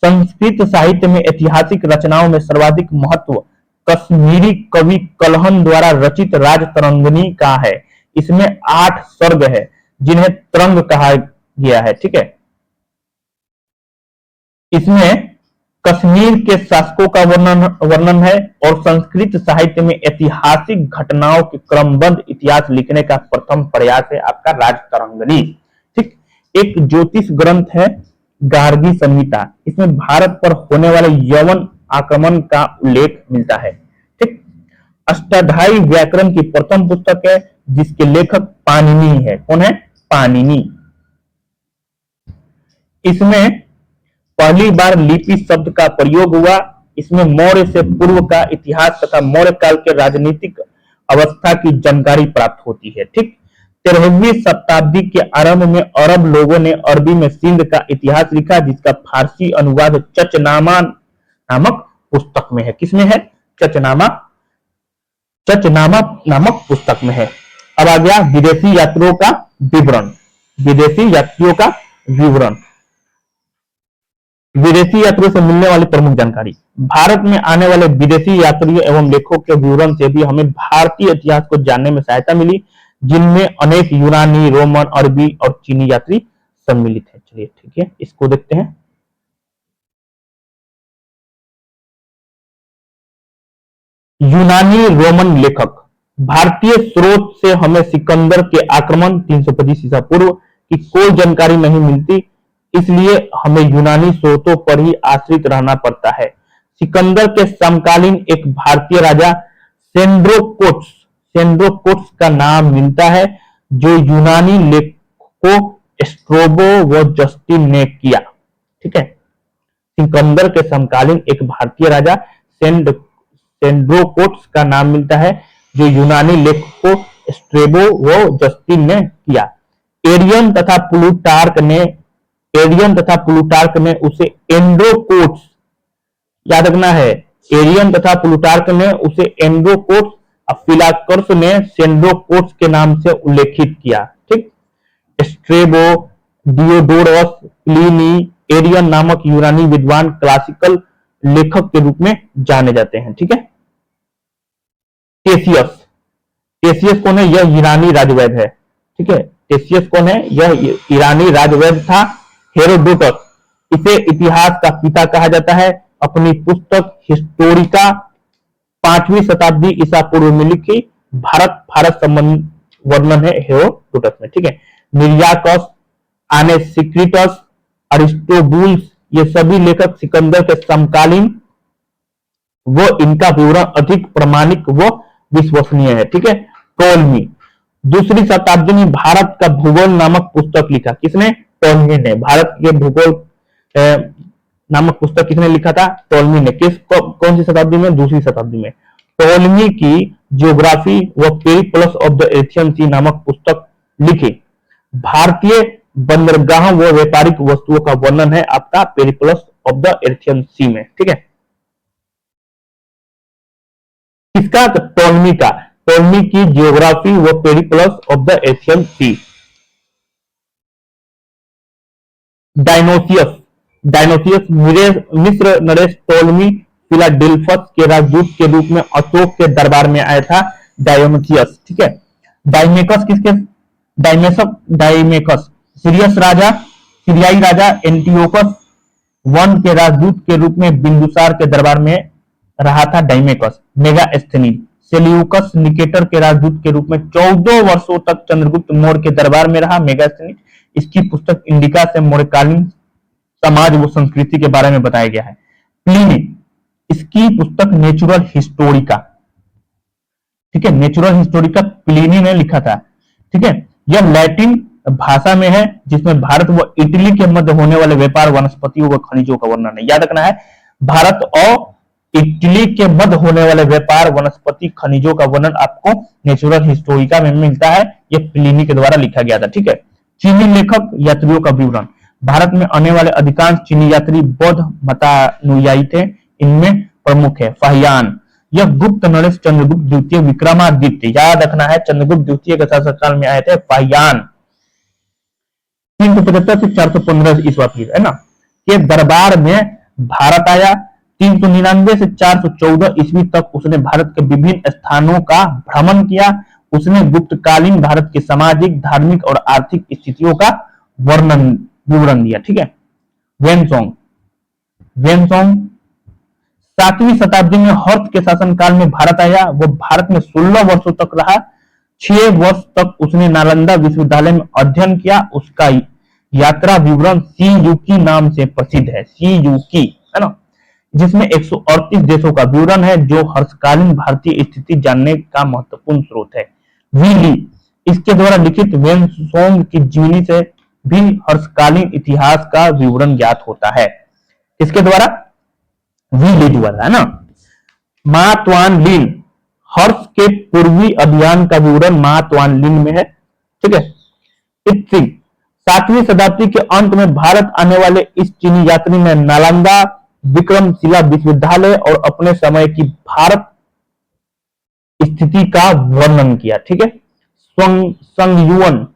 संस्कृत साहित्य में ऐतिहासिक रचनाओं में सर्वाधिक महत्व कश्मीरी कवि कलहन द्वारा रचित राजतरंगिणी का है। इसमें 8 सर्ग है, जिन्हें तरंग कहा गया है, ठीक है। इसमें कश्मीर के शासकों का वर्णन है और संस्कृत साहित्य में ऐतिहासिक घटनाओं के क्रमबद्ध इतिहास लिखने का प्रथम प्रयास है आपका राजतरंगिणी, ठीक। एक ज्योतिष ग्रंथ है गार्गी संहिता। इसमें भारत पर होने वाले यवन आक्रमण का उल्लेख मिलता है, ठीक। अष्टाध्यायी व्याकरण की प्रथम पुस्तक है, जिसके लेखक पाणिनि है। कौन है? पाणिनि। इसमें पहली बार लिपि शब्द का प्रयोग हुआ। इसमें मौर्य से पूर्व का इतिहास तथा मौर्य काल के राजनीतिक अवस्था की जानकारी प्राप्त होती है। ठीक, 13वीं शताब्दी के आरंभ में अरब लोगों ने अरबी में सिंध का इतिहास लिखा, जिसका फारसी अनुवाद चचनामा नामक पुस्तक में है। किसमें है? चचनामा चचनामा नामक पुस्तक में है। अब आ गया विदेशी यात्रियों का विवरण। विदेशी यात्रियों का विवरण, विदेशी यात्रियों से मिलने वाली प्रमुख जानकारी। भारत में आने वाले विदेशी यात्रियों एवं लेखकों के विवरण से भी हमें भारतीय इतिहास को जानने में सहायता मिली, जिनमें अनेक यूनानी, रोमन, अरबी और चीनी यात्री सम्मिलित हैं। चलिए ठीक है, इसको देखते हैं। यूनानी रोमन लेखक। भारतीय स्रोत से हमें सिकंदर के आक्रमण 325 ईसा पूर्व की कोई जानकारी नहीं मिलती, इसलिए हमें यूनानी स्रोतों पर ही आश्रित रहना पड़ता है। सिकंदर के समकालीन एक भारतीय राजा सेंड्रोकोट्स का नाम मिलता है, जो यूनानी लेखकों स्ट्रोबो व जस्टिन ने किया। ठीक है, सिकंदर के समकालीन एक भारतीय राजा सेंड्रोकोट्स का नाम मिलता है, जो यूनानी लेखकों स्ट्रेबो व जस्टिन ने किया। एरियन तथा प्लूटार्क ने उसे एंड्रोकोट्स, याद रखना है, एरियन तथा प्लूटार्क ने उसे एंड्रोकोट्स और फिलाकर्स ने सेंड्रोकोट्स के नाम से उल्लेखित किया। ठीक, स्ट्रेबो, डियोडोरस, प्लिनी, एरियन नामक यूनानी विद्वान क्लासिकल लेखक के रूप में जाने जाते हैं। ठीक है, टेसियस कौन है? यह ईरानी राजवैद्य है। ठीक है, टेसियस कौन है? यह ईरानी राजवैद्य था। हेरोडोटस, इसे इतिहास का पिता कहा जाता है। अपनी पुस्तक हिस्टोरिका 5वीं शताब्दी ईसा पूर्व में लिखी। भारत संबंध वर्णन है हेरोडोटस में। ठीक है, निर्याकस, आनेसिक्रिटस, अरिस्टोबुल्स, ये सभी लेखक सिकंदर के समकालीन वो इनका विवरण अधिक प्रामाणिक व विश्वसनीय है। ठीक है, टोलमी 2री शताब्दी में भारत का भूगोल नामक पुस्तक लिखा। किसने? टोलमी ने। भारत के भूगोल नामक पुस्तक किसने लिखा था? टोलमी ने। कौन सी शताब्दी में? 2री शताब्दी में। टोलमी की जियोग्राफी व पेरिप्लस ऑफ द एशियन सी नामक पुस्तक लिखी। भारतीय बंदरगाह व व्यापारिक वस्तुओं का वर्णन है आपका पेरिप्लस ऑफ द एशियन सी में। ठीक है, किसका? टोलमी का। टोलमी की जियोग्राफी व Periplus of the Asian sea. Dionysius मिस्र नरेश टोलमी फिलाडेल्फस के राजदूत के रूप में अशोक के दरबार में आया था। डायोनसियस। ठीक है, डायमेकस किसके? डायमेकस सीरियाई राजा एंटियोकस वन के राजदूत के रूप में बिंदुसार के दरबार में रहा था। डायमेकस। मेगास्थनीज सेल्यूकस निकेटर के राजदूत के रूप में 14 वर्षों तक चंद्रगुप्त मौर्य के दरबार में रहा। मेगास्थनीज, इसकी पुस्तक इंडिका से मौर्यकालीन समाज व संस्कृति के बारे में बताया गया है। प्लिनी, इसकी पुस्तक नेचुरल हिस्टोरिका। ठीक है, नेचुरल हिस्टोरिका प्लिनी ने लिखा था। ठीक है, यह लैटिन भाषा में है, जिसमें भारत व इटली के मध्य होने वाले व्यापार, वनस्पतियों व खनिजों का वर्णन है। याद रखना है, भारत और इटली के मध्य होने वाले व्यापार, वनस्पति, खनिजों का वर्णन आपको नेचुरल हिस्टोरिका में मिलता है। यह प्लिनी के द्वारा लिखा गया था। ठीक है, चीनी लेखक यात्रियों का विवरण। भारत में आने वाले अधिकांश चीनी यात्री बौद्ध मतानुयायी थे। इनमें प्रमुख है फाहियान। यह गुप्त नरेश चंद्रगुप्त द्वितीय विक्रमादित्य, याद रखना है, चंद्रगुप्त द्वितीय के शासनकाल में आए थे फाहियान। 375 से 415 ईस्वी फिर है ना, के दरबार में भारत आया। 399 से 414 ईस्वी तक उसने भारत के विभिन्न स्थानों का भ्रमण किया। उसने गुप्तकालीन भारत की सामाजिक, धार्मिक और आर्थिक स्थितियों का विवरण दिया। ठीक है, वेनसोंग 7वीं शताब्दी में हर्ष के शासनकाल में भारत आया। वो भारत में 16 वर्षों तक रहा। 6 वर्ष तक उसने नालंदा विश्वविद्यालय में अध्ययन किया। उसका यात्रा विवरण सी यूकी नाम से प्रसिद्ध है। सी यूकी है ना, जिसमें 138 देशों का विवरण है, जो हर्षकालीन भारतीय स्थिति जानने का महत्वपूर्ण स्रोत है। वीली, इसके द्वारा लिखित वेनसोंग की जीवनी से भी हर्षकालीन इतिहास का विवरण ज्ञात होता है। किसके द्वारा? वी लीड वाला है ना। मा त्वान लिन, हर्ष के पूर्वी अभियान का विवरण मा त्वान लिन में है। ठीक है। इत्सी, 7वीं शताब्दी के अंत में भारत आने वाले इस चीनी यात्री ने नालंदा विक्रमशिला विश्वविद्यालय और अपने समय की भारत स्थिति का वर्णन किया। ठीक है। संगयुवन,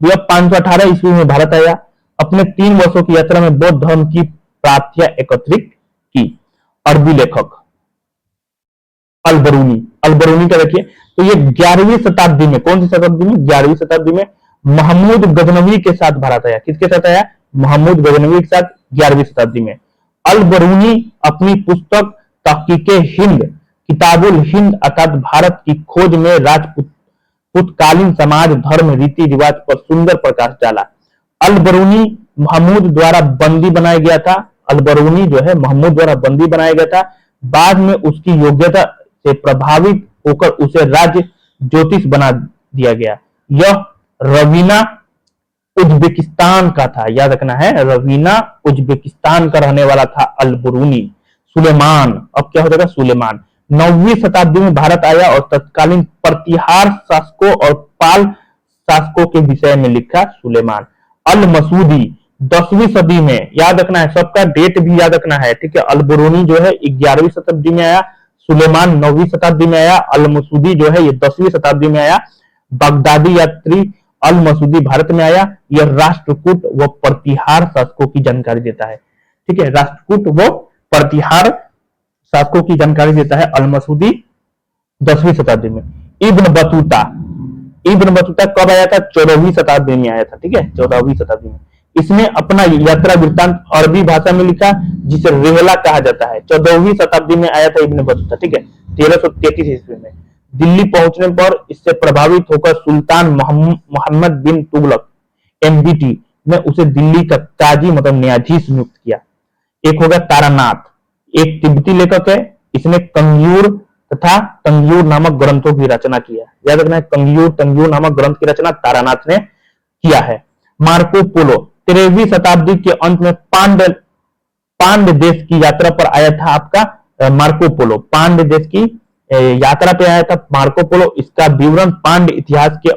यह 518 ईस्वी में भारत आया। अपने 3 वर्षों की यात्रा में बौद्ध धर्म की प्राप्तियां एकत्रित की। अरबी लेखक अल-बरूनी, अल-बरूनी का देखिए, तो ये 11वीं शताब्दी में, कौन सी शताब्दी में? 11वीं शताब्दी में महमूद गजनवी के साथ भारत आया। किसके साथ आया? महमूद गजनवी के साथ 11वीं शताब्दी में। अल-बरूनी अपनी पुस्तक तहकीके हिंद, किताबुल हिंद अर्थात भारत की खोज में राजपूतकालीन समाज, धर्म, रीति रिवाज पर सुंदर प्रकाश डाला। अल-बरूनी महमूद द्वारा बंदी बनाया गया था। अल-बरूनी जो है महमूद द्वारा बंदी बनाया गया था। बाद में उसकी योग्यता से प्रभावित होकर उसे राज्य ज्योतिष बना दिया गया। यह रवीना उज्बेकिस्तान का था, याद रखना है, रवीना उज्बेकिस्तान का रहने वाला था अल-बरूनी। सुलेमान, अब क्या हो जाएगा? सुलेमान 9वीं शताब्दी में भारत आया और तत्कालीन प्रतिहार शासकों और पाल शासकों के विषय में लिखा। सुलेमान। अल-मसूदी 10वीं सदी में, याद रखना है, सबका डेट भी याद रखना है। ठीक है। अल-बरूनी जो है 11वीं शताब्दी में आया, सुलेमान 9वीं शताब्दी में आया, अल-मसूदी जो है ये 10वीं शताब्दी में आया। बगदादी यात्री अल-मसूदी भारत में आया। यह राष्ट्रकूट व प्रतिहार शासकों की जानकारी देता है। ठीक है। राष्ट्रकूट व प्रतिहार शासकों की जानकारी देता है अल-मसूदी 10वीं शताब्दी में। इब्न बतूता, इब्न बतूता कब आया था? 14वीं शताब्दी में आया था। ठीक है। 14वीं शताब्दी में इसने अपना यात्रा वृत्तांत अरबी भाषा में लिखा, जिसे रेहला कहा जाता है। 14वीं शताब्दी में आया था इब्न बतूता। ठीक है। 1333 ईस्वी में दिल्ली पहुंचने पर इससे प्रभावित होकर सुल्तान मोहम्मद बिन तुगलक एमबीटी ने उसे दिल्ली का काजी मतलब न्यायाधीश नियुक्त किया। एक होगा तारानाथ, एक तिब्बती लेखक है। इसने कंग्यूर तथा तंग्यूर नामक ग्रंथों की रचना किया। याद रखना है, कंग्यूर तंग्यूर नामक ग्रंथ की रचना तारानाथ ने किया है। मार्को पोलो 13वीं शताब्दी के अंत में पांड्य देश की यात्रा पर आया था। आपका मार्को पोलो पांड्य देश की यात्रा पे आया था मार्को पोलो। इसका विवरण पांड्य इतिहास के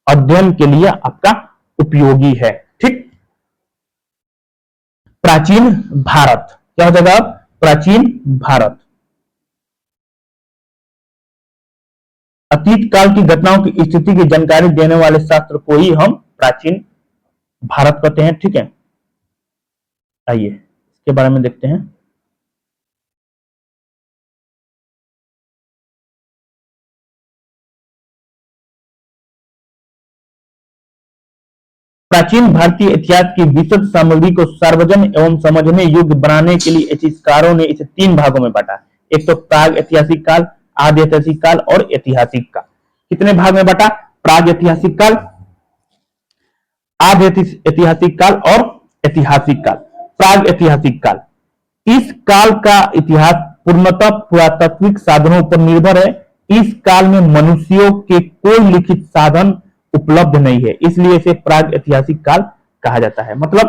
अध्ययन के लिए आपका उपयोगी है। ठीक। प्राचीन भारत, क्या हो जाएगा? प्राचीन भारत अतीत काल की घटनाओं की स्थिति की जानकारी देने वाले शास्त्र को ही हम प्राचीन भारत कहते हैं। ठीक है। आइए इसके बारे में देखते हैं। प्राचीन भारतीय इतिहास की विशद सामग्री को सार्वजन एवं समझने योग्य बनाने के लिए इतिहासकारों ने इसे 3 भागों में बांटा। एक तो प्राग ऐतिहासिक काल, आदि ऐतिहासिक काल और ऐतिहासिक काल। कितने भाग में बांटा? प्राग ऐतिहासिक काल, आदि ऐतिहासिक काल और ऐतिहासिक काल। प्राग ऐतिहासिक काल, इस काल का इतिहास पूर्णतः पुरातात्विक साधनों पर निर्भर है। इस काल में मनुष्यों के कोई लिखित साधन उपलब्ध नहीं है, इसलिए इसे प्राग ऐतिहासिक काल कहा जाता है। मतलब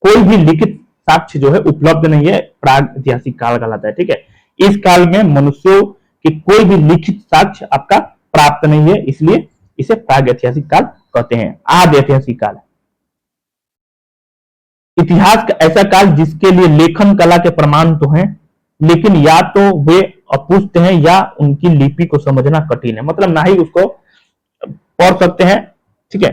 कोई भी लिखित साक्ष्य जो है उपलब्ध नहीं है, प्राग ऐतिहासिक काल कहलाता है। ठीक है। इस काल में मनुष्यों के कोई भी लिखित साक्ष्य आपका प्राप्त नहीं है, इसलिए इसे प्राग ऐतिहासिक काल कहते हैं। आदि ऐतिहासिक काल, इतिहास का ऐसा काल जिसके लिए लेखन कला के प्रमाण तो हैं, लेकिन या तो वे अपुष्ट हैं या उनकी लिपि को समझना कठिन है। मतलब ना ही उसको पढ़ सकते हैं। ठीक है।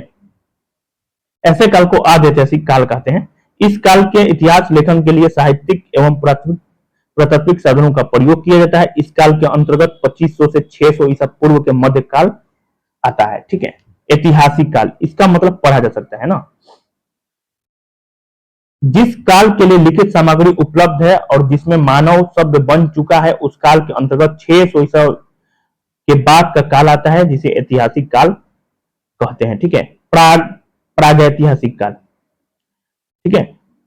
ऐसे काल को आदि ऐतिहासिक काल कहते हैं। इस काल के इतिहास लेखन के लिए साहित्यिक एवं पुरातात्विक साधनों का प्रयोग किया जाता है। इस काल के अंतर्गत 2500 से 600 ईसा पूर्व के मध्य काल आता है। ठीक है। ऐतिहासिक काल, इसका मतलब पढ़ा जा सकता है ना। जिस काल के लिए लिखित सामग्री उपलब्ध है और जिसमें मानव शब्द बन चुका है, उस काल के अंतर्गत 600 ईसा के बाद का काल आता है, जिसे ऐतिहासिक काल कहते हैं। ठीक है। प्राग ऐतिहासिक काल। ठीक है।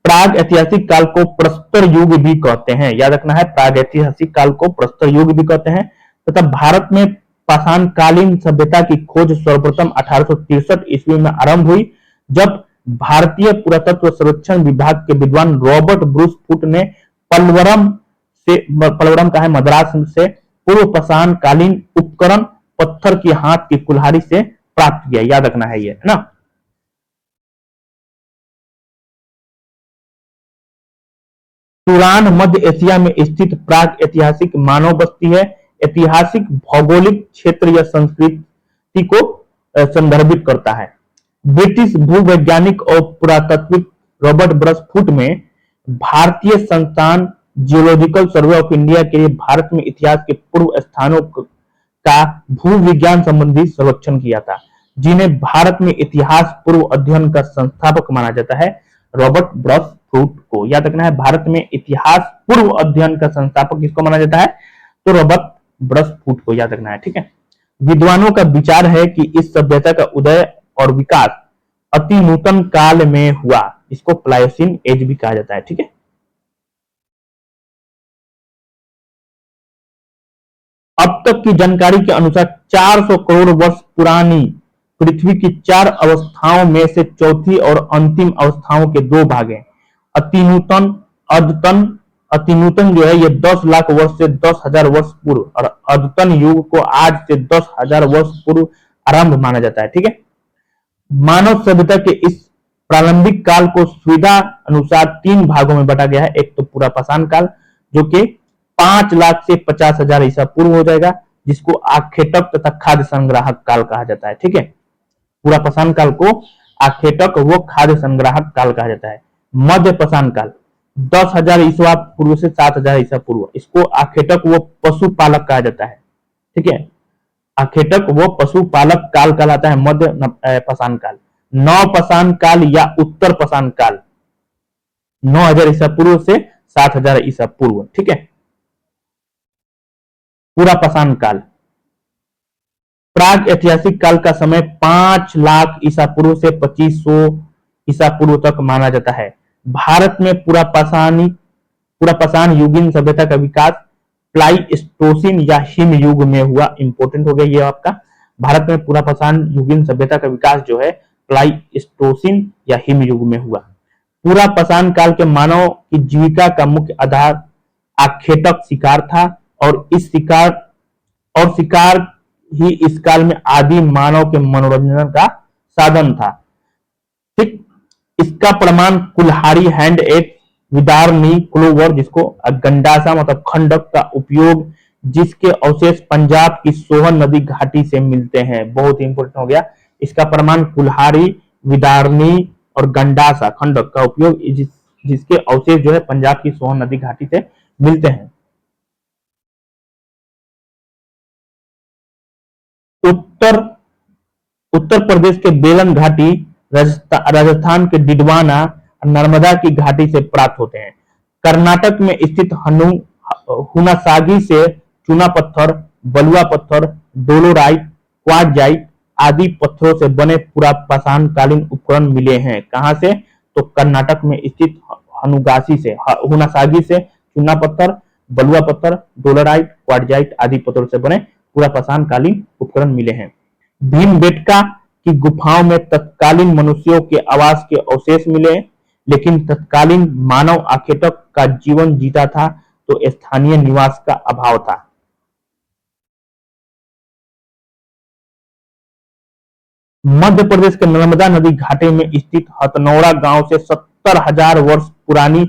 प्राग ऐतिहासिक काल को प्रस्तर युग भी कहते हैं। याद रखना है, प्राग ऐतिहासिक काल को प्रस्तर युग भी कहते हैं। तथा भारत में पाषाणकालीन सभ्यता की खोज सर्वप्रथम 1863 ईस्वी में आरंभ हुई, जब भारतीय पुरातत्व सर्वेक्षण विभाग के विद्वान रॉबर्ट ब्रूस फुट ने पलवरम का है मद्रास से पूर्व पाषाण कालीन उपकरण पत्थर की हाथ की कुल्हाड़ी से प्राप्त किया। याद रखना है ये, है ना। तुरान मध्य एशिया में स्थित प्राग ऐतिहासिक मानव बस्ती है। ऐतिहासिक भौगोलिक क्षेत्र या संस्कृति को संदर्भित करता है। ब्रिटिश भूवैज्ञानिक और पुरातत्विक रॉबर्ट ब्रस फुट में भारतीय संस्थान जियोलॉजिकल सर्वे ऑफ इंडिया के लिए भारत में इतिहास के पूर्व स्थानों का भूविज्ञान संबंधी सर्वेक्षण किया था, जिन्हें भारत में इतिहास पूर्व अध्ययन का संस्थापक माना जाता है। रॉबर्ट ब्रस फुट को याद रखना है। भारत में इतिहास पूर्व अध्ययन का संस्थापक किसको माना जाता है? तो रॉबर्ट ब्रस फुट को याद रखना है, ठीक है। विद्वानों का विचार है कि इस सभ्यता का उदय और विकास अति नूतन काल में हुआ, इसको प्लायोसीन एज भी कहा जाता है, ठीक है। अब तक की जानकारी के अनुसार 400 करोड़ वर्ष पुरानी पृथ्वी की 4 अवस्थाओं में से चौथी और अंतिम अवस्थाओं के 2 भाग हैं, अतिनूतन, अद्यतन। अतिनूतन जो है ये 10 लाख वर्ष से 10,000 वर्ष पूर्व, और अद्यतन युग को आज से 10,000 वर्ष पूर्व आरंभ माना जाता है, ठीक है। मानव सभ्यता के इस प्रारंभिक काल को सुविधा अनुसार 3 भागों में बांटा गया है। एक तो पूरा पाषाण काल जो कि 5 लाख से 50,000 ईसा पूर्व हो जाएगा, जिसको आखेटक तथा खाद्य संग्राहक काल कहा जाता है, ठीक है। पूरा पाषाण काल को आखेटक व खाद्य संग्राहक काल कहा जाता है। मध्य पाषाण काल 10,000 ईसा पूर्व से 7,000 ईसा पूर्व, इसको आखेटक व पशुपालक कहा जाता है, ठीक है। आखेटक वो पशुपालक काल कहलाता है मध्य पाषाण काल। नव पाषाण काल या उत्तर पाषाण काल 9,000 ईसा पूर्व से 7,000 ईसा पूर्व, ठीक है। पूरा पाषाण काल प्राग ऐतिहासिक काल का समय 5 लाख ईसा पूर्व से 2500 ईसा पूर्व तक माना जाता है। भारत में पूरा पाषाण युगीन सभ्यता का विकास प्लाईस्टोसिन या हिम युग में हुआ। इंपोर्टेंट हो गया ये आपका। भारत में पूरा पाषाण युगीन सभ्यता का विकास जो है प्लाईस्टोसिन या हिम युग में हुआ। पूरा पाषाण काल के मानव की जीविका का मुख्य आधार आखेटक शिकार था, और शिकार ही इस काल में आदि मानव के मनोरंजन का साधन था, ठीक। इसका प्रमाण कुल्हाड़ी, हैंड एक्स, विदारनी, क्लोवर जिसको गंडासा मतलब खंडक का उपयोग, जिसके अवशेष पंजाब की सोहन नदी घाटी से मिलते हैं। बहुत इंपोर्टेंट हो गया। इसका प्रमाण कुल्हाड़ी, विदारनी और गंडासा खंडक का उपयोग, जिसके अवशेष जो है पंजाब की सोहन नदी घाटी से मिलते हैं। उत्तर प्रदेश के बेलन घाटी, राजस्थान के डिडवाना, नर्मदा की घाटी से प्राप्त होते हैं। कर्नाटक में स्थित हुनासागी से चूना पत्थर, बलुआ पत्थर, डोलोराइट, क्वार्टजाइट आदि पत्थरों से बने पूरा पाषाण कालीन उपकरण मिले हैं। कहां से? तो कर्नाटक में स्थित हुनासागी से चूना पत्थर, बलुआ पत्थर, डोलोराइट, क्वार्टजाइट आदि पत्थरों से बने पूरा पाषाण कालीन उपकरण मिले हैं। भीमबेटका की गुफाओं में तत्कालीन मनुष्यों के आवास के अवशेष मिले, लेकिन तत्कालीन मानव आखेटक का जीवन जीता था, तो स्थानीय निवास का अभाव था। मध्य प्रदेश के नर्मदा नदी घाटी में स्थित हथनौरा गांव से 70,000 वर्ष पुरानी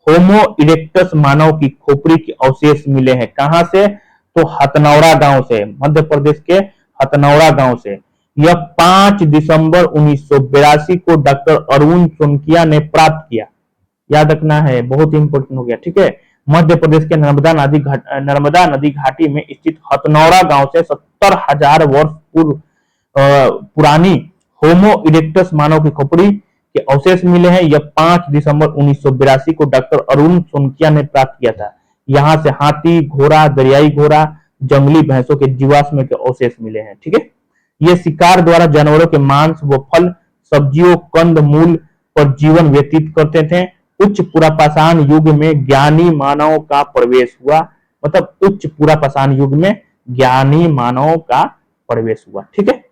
होमो इरेक्टस मानव की खोपड़ी के अवशेष मिले हैं। कहां से? तो हथनौरा गांव से, मध्य प्रदेश के हथनौरा गांव से। यह 5 दिसंबर 1982 को डॉक्टर अरुण सोनकिया ने प्राप्त किया। याद रखना है, बहुत इंपोर्टेंट हो गया, ठीक है। मध्य प्रदेश के नर्मदा नदी घाटी में स्थित हथनौरा गांव से 70,000 वर्ष पुरानी होमो इरेक्टस मानव की खोपड़ी के अवशेष मिले हैं। यह 5 दिसंबर 1982 को डॉक्टर अरुण सोनकिया ने प्राप्त किया था। यहां से हाथी, घोड़ा, दरियाई घोड़ा, जंगली भैंसों के जीवाश्म के अवशेष मिले हैं, ठीक है। ये शिकार द्वारा जानवरों के मांस व फल, सब्जियों, कंद मूल पर जीवन व्यतीत करते थे। उच्च पूरा पाषाण युग में ज्ञानी मानव का प्रवेश हुआ, मतलब उच्च पूरा पाषाण युग में ज्ञानी मानव का प्रवेश हुआ, ठीक है।